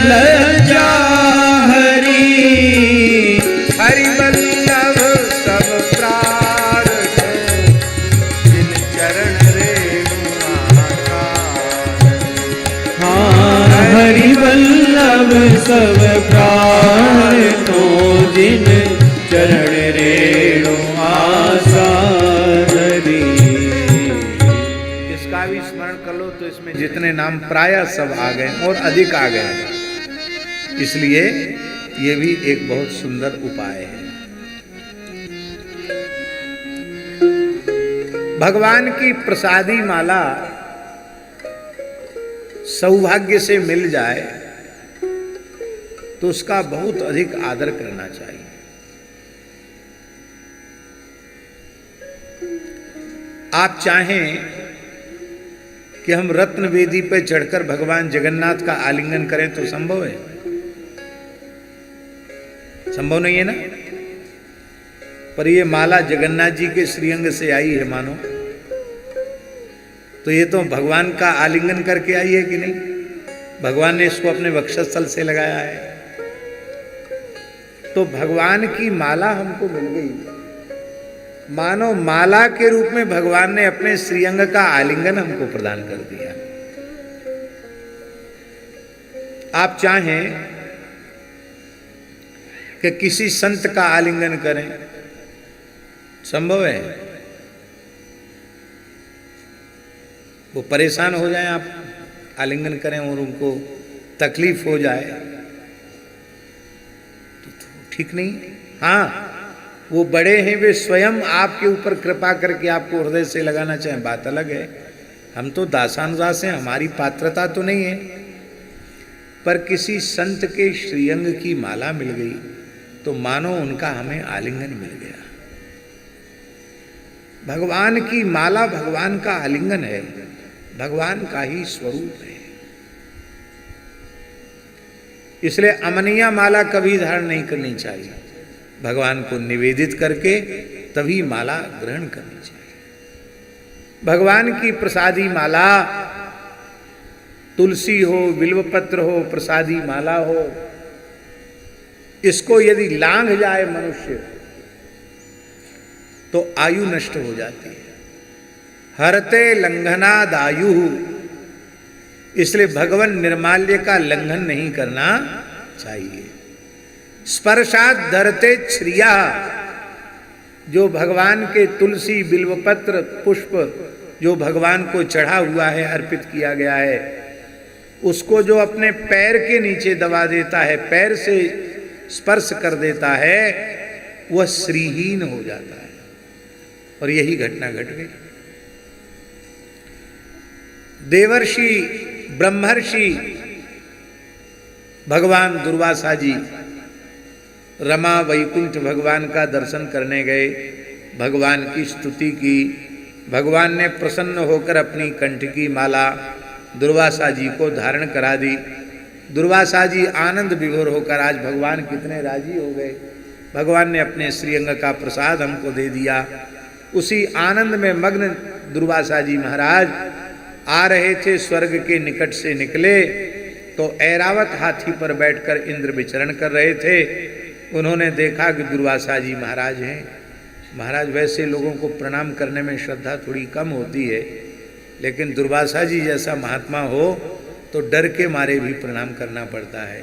लज्जा हरी। हरि वल्लभ सब प्रारथ जिन चरण रेणुका। हाँ हरि वल्लभ सब प्राणों जिन चरण रेणु आशा धरी। इसका भी स्मरण कर लो तो इसमें जितने नाम प्रायः सब आ गए और अधिक आ गए, इसलिए ये भी एक बहुत सुंदर उपाय है। भगवान की प्रसादी माला सौभाग्य से मिल जाए तो उसका बहुत अधिक आदर करना चाहिए। आप चाहें कि हम रत्न वेदी पर चढ़कर भगवान जगन्नाथ का आलिंगन करें तो संभव है? संभव नहीं है ना। पर ये माला जगन्नाथ जी के श्रीअंग से आई है मानो, तो ये तो भगवान का आलिंगन करके आई है कि नहीं? भगवान ने इसको अपने वक्षस्थल से लगाया है, तो भगवान की माला हमको मिल गई। मानो माला के रूप में भगवान ने अपने श्रीअंग का आलिंगन हमको प्रदान कर दिया। आप चाहें कि किसी संत का आलिंगन करें, संभव है? वो परेशान हो जाए, आप आलिंगन करें और उनको तकलीफ हो जाए तो ठीक नहीं। हाँ, वो बड़े हैं, वे स्वयं आपके ऊपर कृपा करके आपको हृदय से लगाना चाहें, बात अलग है। हम तो दासानुदास हैं, हमारी पात्रता तो नहीं है। पर किसी संत के श्रीअंग की माला मिल गई तो मानो उनका हमें आलिंगन मिल गया। भगवान की माला भगवान का आलिंगन है, भगवान का ही स्वरूप है। इसलिए अमनिया माला कभी धारण नहीं करनी चाहिए, भगवान को निवेदित करके तभी माला ग्रहण करनी चाहिए। भगवान की प्रसादी माला तुलसी हो, बिल्वपत्र हो, प्रसादी माला हो, इसको यदि लांघ जाए मनुष्य तो आयु नष्ट हो जाती है। हरते लंघनादायु, इसलिए भगवान निर्माल्य का लंघन नहीं करना चाहिए। स्पर्शात धरते श्रिया, जो भगवान के तुलसी बिल्वपत्र पुष्प जो भगवान को चढ़ा हुआ है, अर्पित किया गया है, उसको जो अपने पैर के नीचे दबा देता है, पैर से स्पर्श कर देता है, वह श्रीहीन हो जाता है। और यही घटना घट गई। देवर्षि ब्रह्मर्षि भगवान दुर्वासा जी रमा वैकुंठ भगवान का दर्शन करने गए, भगवान की स्तुति की। भगवान ने प्रसन्न होकर अपनी कंठ की माला दुर्वासा जी को धारण करा दी। दुर्वासा जी आनंद विभोर होकर, आज भगवान कितने राजी हो गए, भगवान ने अपने श्रीअंग का प्रसाद हमको दे दिया। उसी आनंद में मग्न दुर्वासा जी महाराज आ रहे थे, स्वर्ग के निकट से निकले तो ऐरावत हाथी पर बैठकर इंद्र विचरण कर रहे थे। उन्होंने देखा कि दुर्वासा जी महाराज हैं। महाराज, वैसे लोगों को प्रणाम करने में श्रद्धा थोड़ी कम होती है, लेकिन दुर्वासा जी जैसा महात्मा हो तो डर के मारे भी प्रणाम करना पड़ता है,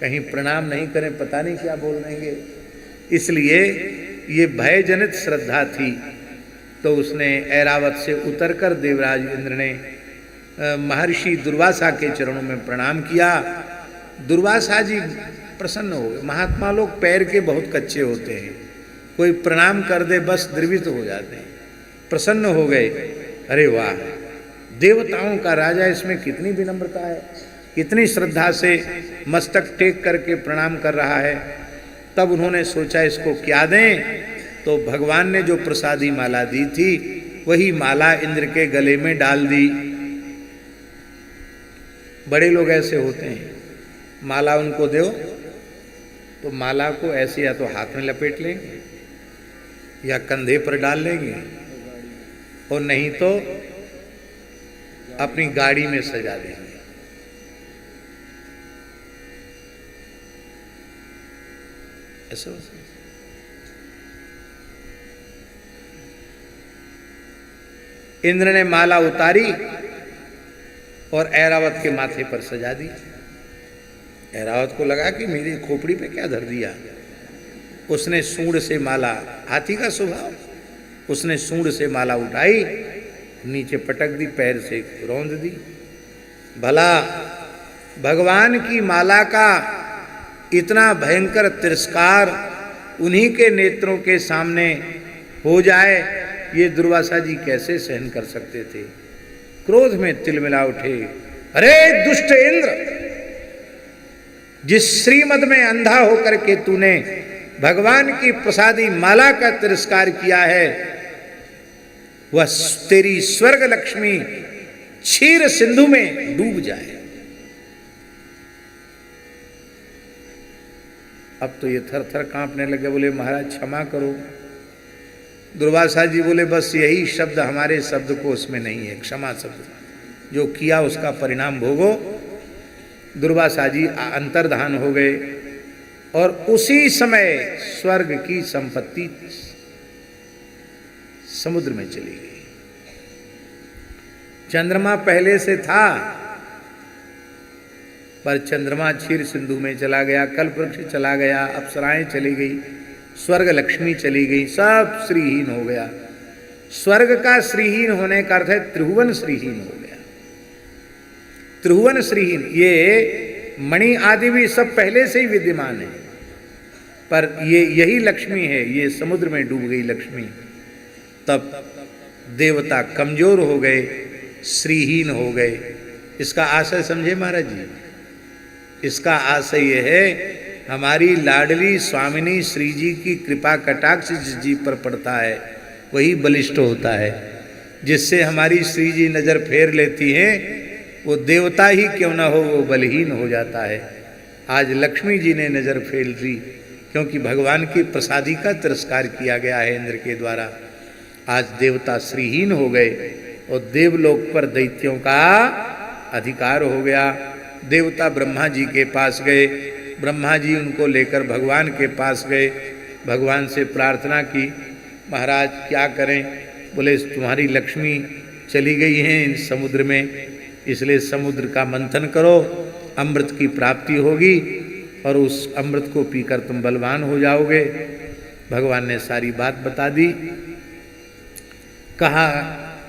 कहीं प्रणाम नहीं करें पता नहीं क्या बोल देंगे। इसलिए ये भयजनित श्रद्धा थी। तो उसने ऐरावत से उतरकर देवराज इंद्र ने महर्षि दुर्वासा के चरणों में प्रणाम किया। दुर्वासा जी प्रसन्न हो गए। महात्मा लोग पैर के बहुत कच्चे होते हैं, कोई प्रणाम कर दे बस द्रवित हो जाते हैं, प्रसन्न हो गए। अरे वाह, देवताओं का राजा, इसमें कितनी विनम्रता है, कितनी श्रद्धा से मस्तक टेक करके प्रणाम कर रहा है। तब उन्होंने सोचा इसको क्या दें, तो भगवान ने जो प्रसादी माला दी थी वही माला इंद्र के गले में डाल दी। बड़े लोग ऐसे होते हैं, माला उनको दो तो माला को ऐसे या तो हाथ में लपेट लेंगे या कंधे पर डाल लेंगे, और नहीं तो अपनी गाड़ी में सजा देंगे। ऐसा इंद्र ने माला उतारी और ऐरावत के माथे पर सजा दी। ऐरावत को लगा कि मेरी खोपड़ी पे क्या धर दिया। उसने सूंड से माला, हाथी का स्वभाव, उसने सूंड से माला उठाई, नीचे पटक दी, पैर से रौंद दी। भला भगवान की माला का इतना भयंकर तिरस्कार उन्हीं के नेत्रों के सामने हो जाए, ये दुर्वासा जी कैसे सहन कर सकते थे। क्रोध में तिलमिला उठे। अरे दुष्ट इंद्र, जिस श्रीमद में अंधा होकर के तूने भगवान की प्रसादी माला का तिरस्कार किया है, वह तेरी स्वर्ग लक्ष्मी क्षीर सिंधु में डूब जाए। अब तो ये थर थर कांपने लगे, बोले महाराज क्षमा करो। दुर्वासा जी बोले बस यही शब्द हमारे शब्द को उसमें नहीं है, क्षमा शब्द, जो किया उसका परिणाम भोगो। दुर्वासा जी अंतर्धान हो गए और उसी समय स्वर्ग की संपत्ति समुद्र में चली गई। चंद्रमा पहले से था, पर चंद्रमा क्षीर सिंधु में चला गया, कल्पवृक्ष चला गया, अप्सराएं चली गई, स्वर्ग लक्ष्मी चली गई, सब श्रीहीन हो गया। स्वर्ग का श्रीहीन होने का अर्थ है त्रिभुवन श्रीहीन हो गया। त्रिभुवन श्रीहीन, ये मणि आदि भी सब पहले से ही विद्यमान है, पर ये यही लक्ष्मी है, ये समुद्र में डूब गई लक्ष्मी। तब देवता कमजोर हो गए, श्रीहीन हो गए। इसका आशय समझे महाराज जी? इसका आशय यह है, हमारी लाडली स्वामिनी श्री जी की कृपा कटाक्ष जिस जीव पर पड़ता है वही बलिष्ठ होता है। जिससे हमारी श्री जी नजर फेर लेती हैं, वो देवता ही क्यों ना हो वो बलहीन हो जाता है। आज लक्ष्मी जी ने नजर फेर ली, क्योंकि भगवान की प्रसादी का तिरस्कार किया गया है इंद्र के द्वारा। आज देवता श्रीहीन हो गए और देवलोक पर दैत्यों का अधिकार हो गया। देवता ब्रह्मा जी के पास गए, ब्रह्मा जी उनको लेकर भगवान के पास गए, भगवान से प्रार्थना की, महाराज क्या करें? बोले तुम्हारी लक्ष्मी चली गई हैं इन समुद्र में, इसलिए समुद्र का मंथन करो, अमृत की प्राप्ति होगी और उस अमृत को पीकर तुम बलवान हो जाओगे। भगवान ने सारी बात बता दी। कहा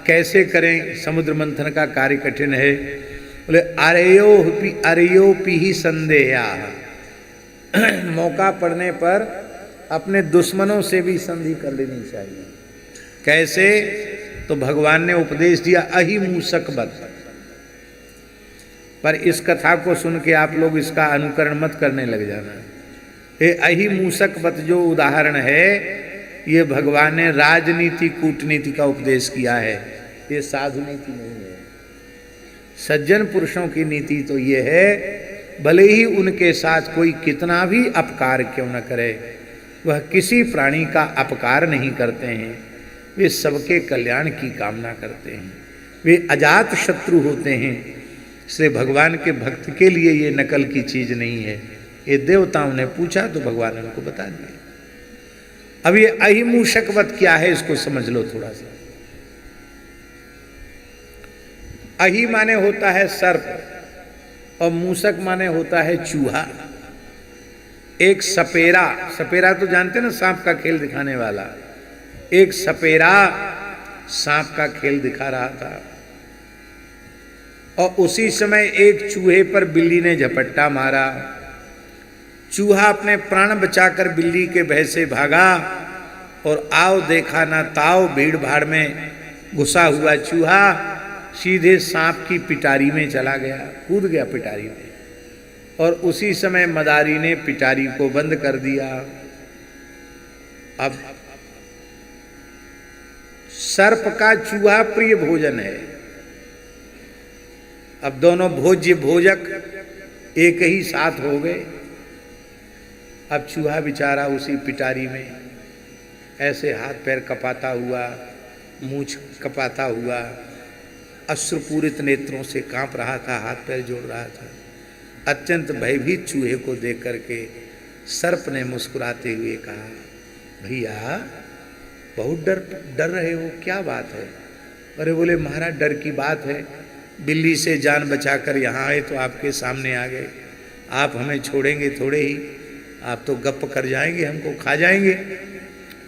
कैसे करें, समुद्र मंथन का कार्य कठिन है। बोले अरयो पी ही संदेहा, मौका पड़ने पर अपने दुश्मनों से भी संधि कर लेनी चाहिए। कैसे? तो भगवान ने उपदेश दिया अहिमूसक बत। पर इस कथा को सुन के आप लोग इसका अनुकरण मत करने लग जाना। ये अहिमूसक बत जो उदाहरण है, ये भगवान ने राजनीति कूटनीति का उपदेश किया है, ये साधु नीति नहीं है। सज्जन पुरुषों की नीति तो ये है, भले ही उनके साथ कोई कितना भी अपकार क्यों न करे, वह किसी प्राणी का अपकार नहीं करते हैं, वे सबके कल्याण की कामना करते हैं, वे अजात शत्रु होते हैं। इसलिए भगवान के भक्त के लिए ये नकल की चीज नहीं है। ये देवताओं ने पूछा तो भगवान ने उनको बता दिया। अब ये अहिमूषकवत क्या है, इसको समझ लो थोड़ा सा। अही माने होता है सर्प और मूसक माने होता है चूहा। एक सपेरा, सपेरा तो जानते ना, सांप का खेल दिखाने वाला, एक सपेरा सांप का खेल दिखा रहा था और उसी समय एक चूहे पर बिल्ली ने झपट्टा मारा। चूहा अपने प्राण बचाकर बिल्ली के भय से भागा और आओ देखा ना ताओ, भीड़ भाड़ में घुसा हुआ चूहा सीधे सांप की पिटारी में चला गया, कूद गया पिटारी में। और उसी समय मदारी ने पिटारी को बंद कर दिया। अब सर्प का चूहा प्रिय भोजन है। अब दोनों भोज्य भोजक एक ही साथ हो गए। अब चूहा बेचारा उसी पिटारी में ऐसे हाथ पैर कपाता हुआ, मूंछ कपाता हुआ, अश्रुपूरित नेत्रों से कांप रहा था, हाथ पैर जोड़ रहा था। अत्यंत भयभीत चूहे को देख करके सर्प ने मुस्कुराते हुए कहा, भैया बहुत डर रहे हो, क्या बात है? अरे बोले महाराज डर की बात है, बिल्ली से जान बचाकर यहाँ आए तो आपके सामने आ गए, आप हमें छोड़ेंगे थोड़े ही, आप तो गप कर जाएंगे, हमको खा जाएंगे।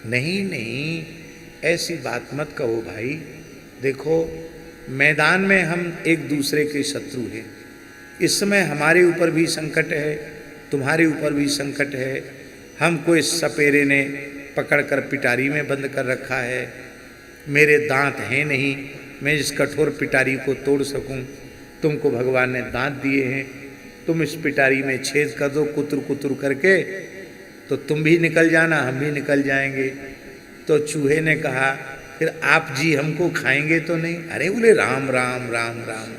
नहीं नहीं, ऐसी बात मत कहो भाई, देखो मैदान में हम एक दूसरे के शत्रु हैं। इस समय हमारे ऊपर भी संकट है, तुम्हारे ऊपर भी संकट है। हमको इस सपेरे ने पकड़कर पिटारी में बंद कर रखा है। मेरे दांत हैं नहीं, मैं इस कठोर पिटारी को तोड़ सकूं। तुमको भगवान ने दांत दिए हैं, तुम इस पिटारी में छेद कर दो कुतुर कुतुर करके, तो तुम भी निकल जाना, हम भी निकल जाएंगे। तो चूहे ने कहा, फिर आप जी हमको खाएंगे तो नहीं? अरे बोले राम राम राम राम,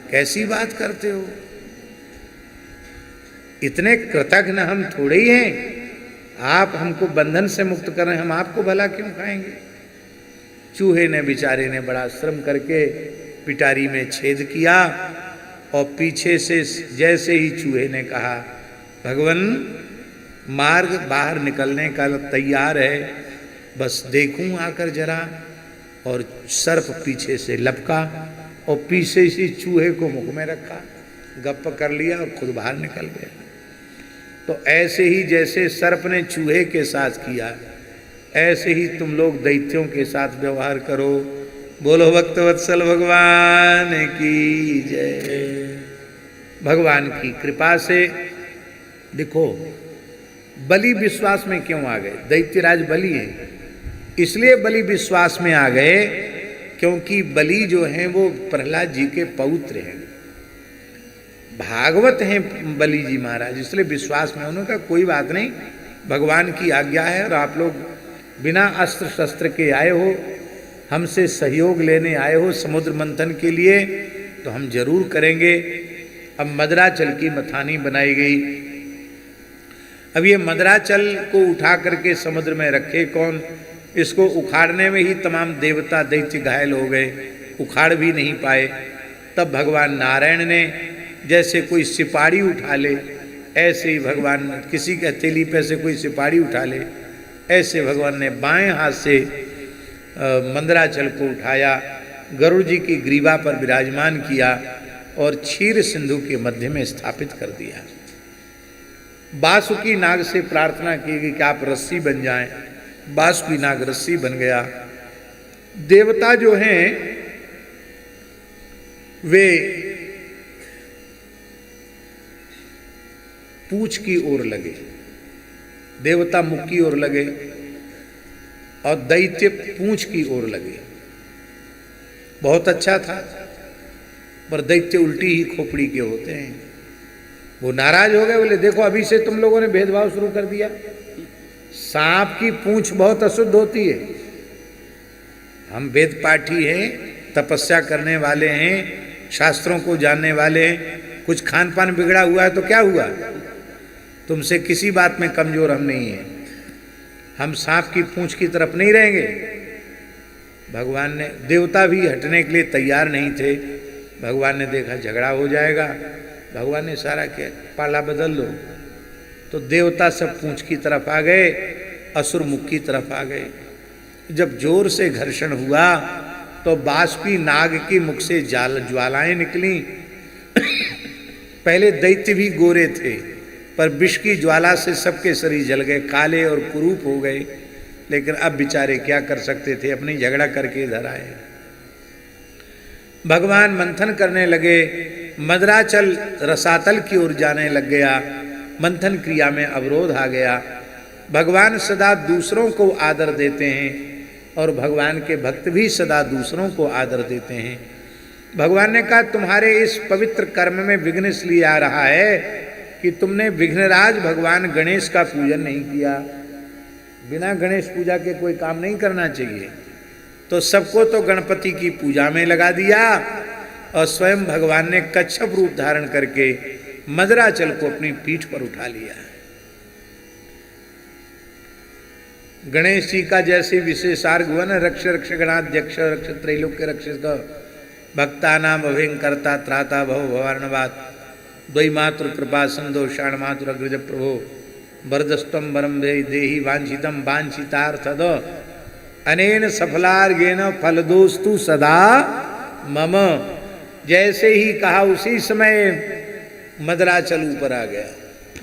कैसी बात करते हो, इतने कृतज्ञ हम थोड़े ही हैं, आप हमको बंधन से मुक्त कर रहे हैं, हम आपको भला क्यों खाएंगे? चूहे ने बेचारे ने बड़ा श्रम करके पिटारी में छेद किया और पीछे से जैसे ही चूहे ने कहा, भगवान मार्ग बाहर निकलने का तैयार है, बस देखूं आकर जरा, और सर्प पीछे से लपका और पीछे से चूहे को मुख में रखा, गप कर लिया और खुद बाहर निकल गया। तो ऐसे ही जैसे सर्प ने चूहे के साथ किया, ऐसे ही तुम लोग दैत्यों के साथ व्यवहार करो। बोलो भक्तवत्सल भगवान की जय। भगवान की कृपा से देखो बलि विश्वास में क्यों आ गए? दैत्यराज बलि है, इसलिए बलि विश्वास में आ गए क्योंकि बलि जो हैं वो प्रहलाद जी के पौत्र हैं, भागवत हैं बलि जी महाराज, इसलिए विश्वास में। उन्होंने कहा कोई बात नहीं, भगवान की आज्ञा है और आप लोग बिना अस्त्र शस्त्र के आए हो, हमसे सहयोग लेने आए हो समुद्र मंथन के लिए, तो हम जरूर करेंगे। अब मदराचल की मथानी बनाई गई। अब ये मदराचल को उठा करके समुद्र में रखे कौन? इसको उखाड़ने में ही तमाम देवता दैत्य घायल हो गए, उखाड़ भी नहीं पाए। तब भगवान नारायण ने जैसे कोई सिपाड़ी उठा ले, ऐसे ही भगवान किसी के हथेली पे से कोई सिपाड़ी उठा ले, ऐसे भगवान ने बाएं हाथ से मंदराचल को उठाया, गरुड़ जी की ग्रीवा पर विराजमान किया और क्षीर सिंधु के मध्य में स्थापित कर दिया। बासुकी नाग से प्रार्थना की कि आप रस्सी बन जाएं, बासुकी नाग रस्सी बन गया। देवता जो हैं वे पूंछ की ओर लगे, देवता मुख की ओर लगे और दैत्य पूंछ की ओर लगे। बहुत अच्छा था, पर दैत्य उल्टी ही खोपड़ी के होते हैं। वो नाराज हो गए, बोले देखो अभी से तुम लोगों ने भेदभाव शुरू कर दिया, सांप की पूंछ बहुत अशुद्ध होती है, हम वेद पाठी हैं, तपस्या करने वाले हैं, शास्त्रों को जानने वाले हैं, कुछ खान पान बिगड़ा हुआ है तो क्या हुआ, तुमसे किसी बात में कमजोर हम नहीं हैं, हम सांप की पूंछ की तरफ नहीं रहेंगे। भगवान ने, देवता भी हटने के लिए तैयार नहीं थे। भगवान ने देखा झगड़ा हो जाएगा, भगवान ने सारा किया पाला बदल लो, तो देवता सब पूंछ की तरफ आ गए, असुर मुख की तरफ आ गए। जब जोर से घर्षण हुआ तो बाष्पी नाग के मुख से ज्वालाएं निकली। पहले दैत्य भी गोरे थे, पर विष की ज्वाला से सबके शरीर जल गए, काले और कुरूप हो गए। लेकिन अब बेचारे क्या कर सकते थे, अपनी झगड़ा करके इधर आए। भगवान मंथन करने लगे, मदराचल रसातल की ओर जाने लग गया। मंथन क्रिया में अवरोध आ गया। भगवान सदा दूसरों को आदर देते हैं और भगवान के भक्त भी सदा दूसरों को आदर देते हैं। भगवान ने कहा, तुम्हारे इस पवित्र कर्म में विघ्न इसलिए आ रहा है कि तुमने विघ्नराज भगवान गणेश का पूजन नहीं किया। बिना गणेश पूजा के कोई काम नहीं करना चाहिए। तो सबको तो गणपति की पूजा में लगा दिया और स्वयं भगवान ने कच्छप रूप धारण करके मदराचल को अपनी पीठ पर उठा लिया। गणेश जी का जैसे विशेषार्घ हुआ न, रक्ष रक्ष गणाध्यक्ष रक्ष त्रैलोक्य रक्ष भक्ता नाम अभिंकर्ता त्राता भव भवार्णवात द्वैमातृ कृपा सिंधो शाणमातुर अग्रज प्रभो वरदस्तम वरम देहि वांछितम वांछितार्थद अनेन सफलार्घेन फलदोस्तु सदा मम। जैसे ही कहा उसी समय मदराचल ऊपर आ गया।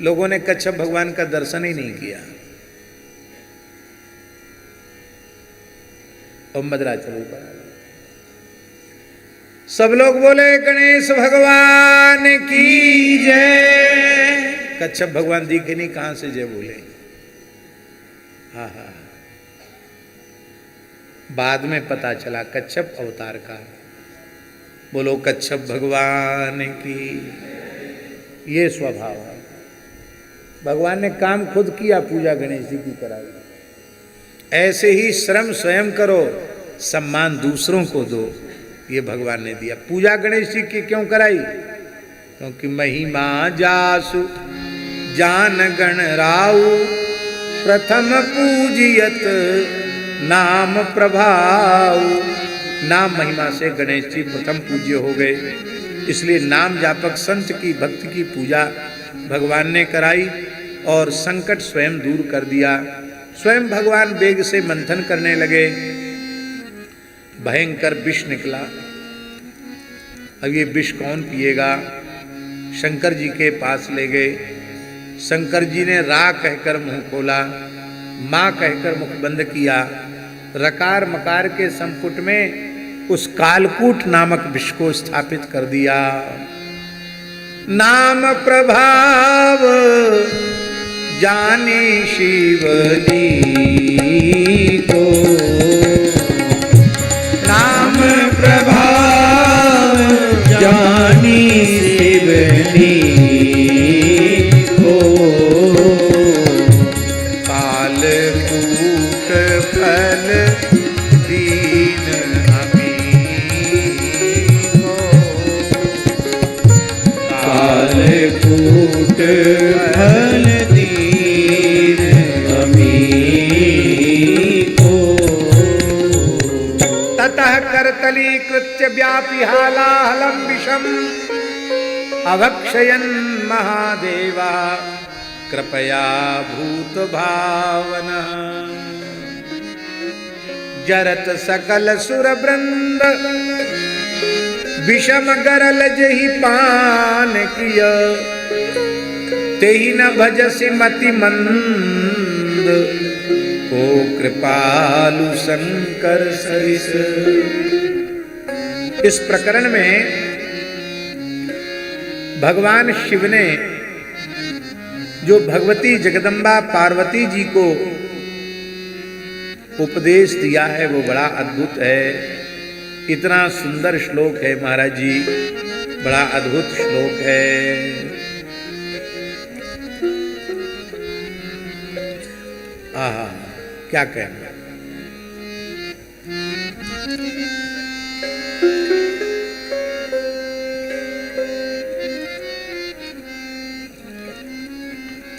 लोगों ने कच्छप भगवान का दर्शन ही नहीं किया और मदराचल ऊपर आ गया। सब लोग बोले गणेश भगवान की जय। कच्छप भगवान दिखे नहीं, कहां से जय बोले। हा हा। बाद में पता चला कच्छप अवतार का। बोलो कच्छप भगवान की। ये स्वभाव है। भगवान ने काम खुद किया, पूजा गणेश जी की कराई। ऐसे ही श्रम स्वयं करो, सम्मान दूसरों को दो, ये भगवान ने दिया। पूजा गणेश जी की क्यों कराई? क्योंकि महिमा जासु जान गण राउ प्रथम पूजियत नाम प्रभाव। नाम महिमा से गणेश जी प्रथम पूज्य हो गए, इसलिए नाम जापक संत की भक्त की पूजा भगवान ने कराई और संकट स्वयं दूर कर दिया। स्वयं भगवान वेग से मंथन करने लगे। भयंकर विष निकला। अब ये विष कौन पिएगा? शंकर जी के पास ले गए। शंकर जी ने रा कहकर मुंह खोला, मां कहकर मुख बंद किया। रकार मकार के संपुट में उस कालकूट नामक विष को स्थापित कर दिया। नाम प्रभाव जाने शिवजी को, नाम प्रभाव जानी शिवनी को। कालकूट फल दीन हमी को, कालकूट फल दीन हमी को। ततः करतली कृत्य व्यापिहालाहलम विषम अभक्षयन् महादेवा कृपया भूत भावना। जरत सकल सुर वृंद विषम गरल जहि पान किय, तेहि न भजसि मति मंद को कृपालु शंकर सरिस। इस प्रकरण में भगवान शिव ने जो भगवती जगदम्बा पार्वती जी को उपदेश दिया है वो बड़ा अद्भुत है। इतना सुंदर श्लोक है महाराज जी, बड़ा अद्भुत श्लोक है। आहा, क्या कहना।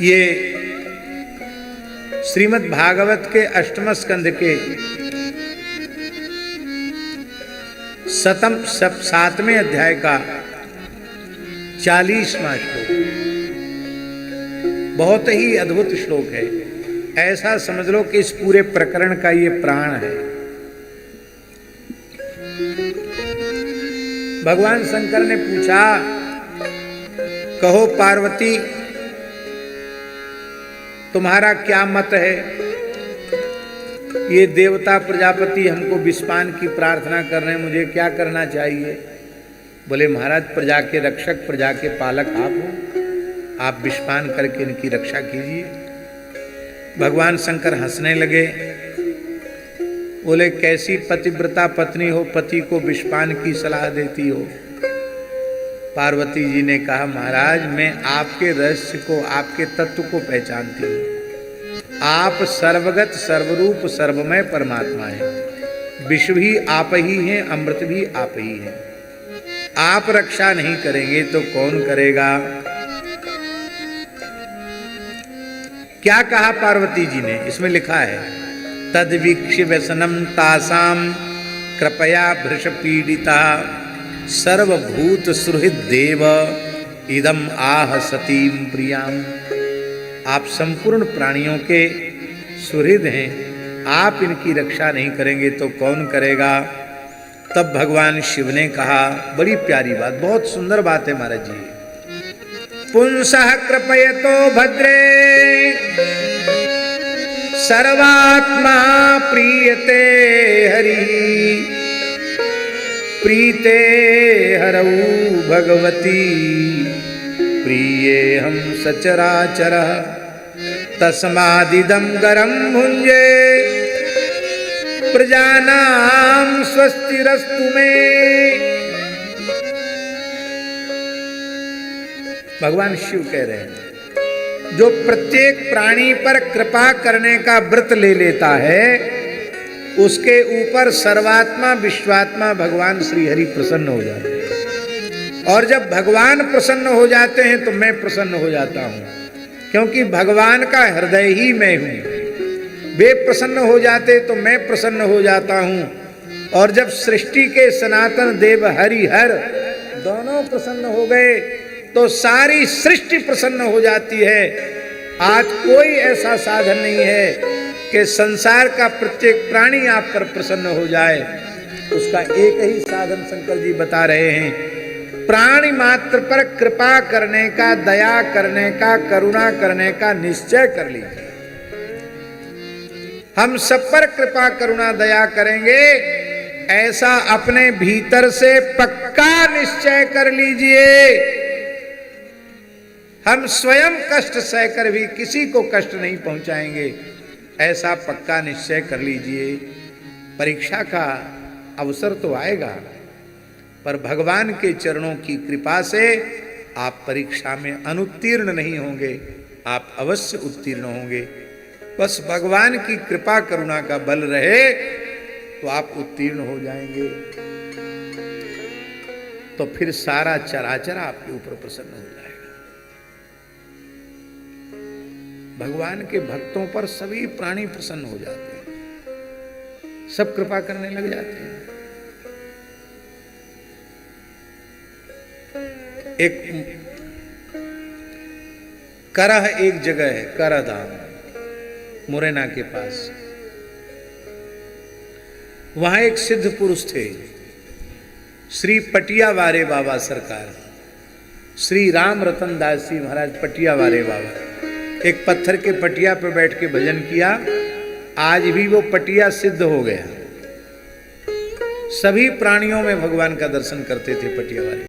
ये श्रीमद् भागवत के अष्टम स्कंध के सातवें अध्याय का 40वां श्लोक, बहुत ही अद्भुत श्लोक है। ऐसा समझ लो कि इस पूरे प्रकरण का ये प्राण है। भगवान शंकर ने पूछा, कहो पार्वती तुम्हारा क्या मत है? ये देवता प्रजापति हमको विषपान की प्रार्थना कर रहे हैं, मुझे क्या करना चाहिए? बोले महाराज, प्रजा के रक्षक, प्रजा के पालक आप हो, आप विषपान करके इनकी रक्षा कीजिए। भगवान शंकर हंसने लगे, बोले कैसी पतिव्रता पत्नी हो, पति को विषपान की सलाह देती हो? पार्वती जी ने कहा, महाराज मैं आपके रहस्य को, आपके तत्व को पहचानती हूँ। आप सर्वगत सर्वरूप सर्वमय परमात्मा हैं, विष भी आप ही हैं, अमृत भी आप ही हैं। आप रक्षा नहीं करेंगे तो कौन करेगा? क्या कहा पार्वती जी ने? इसमें लिखा है, तद्वीक्ष्य व्यसनम तासाम कृपया भृश पीड़िता सर्वभूत सुहृद देव इदम आह सतीम प्रियाम। आप संपूर्ण प्राणियों के सुहृद हैं, आप इनकी रक्षा नहीं करेंगे तो कौन करेगा? तब भगवान शिव ने कहा, बड़ी प्यारी बात, बहुत सुंदर बात है महाराज जी। पुंसः कृपयतो भद्रे सर्वात्मा प्रीयते हरि प्रीते हरौ भगवती प्रिये हम सचराचरः तस्मादिदं गरं भुंजे प्रजानां स्वस्तिरस्तु में। भगवान शिव कह रहे हैं, जो प्रत्येक प्राणी पर कृपा करने का व्रत ले लेता है, उसके ऊपर सर्वात्मा विश्वात्मा भगवान श्री हरि प्रसन्न हो जाते हैं। और जब भगवान प्रसन्न हो जाते हैं तो मैं प्रसन्न हो जाता हूं, क्योंकि भगवान का हृदय ही मैं हूं। वे प्रसन्न हो जाते तो मैं प्रसन्न हो जाता हूं। और जब सृष्टि के सनातन देव हरि हर दोनों प्रसन्न हो गए तो सारी सृष्टि प्रसन्न हो जाती है। आज कोई ऐसा साधन नहीं है कि संसार का प्रत्येक प्राणी आप पर प्रसन्न हो जाए। उसका एक ही साधन शंकर जी बता रहे हैं, प्राणी मात्र पर कृपा करने का, दया करने का, करुणा करने का निश्चय कर लीजिए। हम सब पर कृपा करुणा दया करेंगे, ऐसा अपने भीतर से पक्का निश्चय कर लीजिए। हम स्वयं कष्ट सहकर भी किसी को कष्ट नहीं पहुंचाएंगे, ऐसा पक्का निश्चय कर लीजिए। परीक्षा का अवसर तो आएगा, पर भगवान के चरणों की कृपा से आप परीक्षा में अनुत्तीर्ण नहीं होंगे, आप अवश्य उत्तीर्ण होंगे। बस भगवान की कृपा करुणा का बल रहे तो आप उत्तीर्ण हो जाएंगे। तो फिर सारा चराचर आपके ऊपर प्रसन्न हो जाएगा। भगवान के भक्तों पर सभी प्राणी प्रसन्न हो जाते हैं, सब कृपा करने लग जाते हैं। एक करह एक जगह है, करह धाम, मुरैना के पास। वहां एक सिद्ध पुरुष थे, श्री पटियावारे बाबा सरकार, श्री राम रतन दास जी महाराज पटियावारे बाबा। एक पत्थर के पटिया पर बैठ के भजन किया, आज भी वो पटिया सिद्ध हो गया। सभी प्राणियों में भगवान का दर्शन करते थे पटियावारे।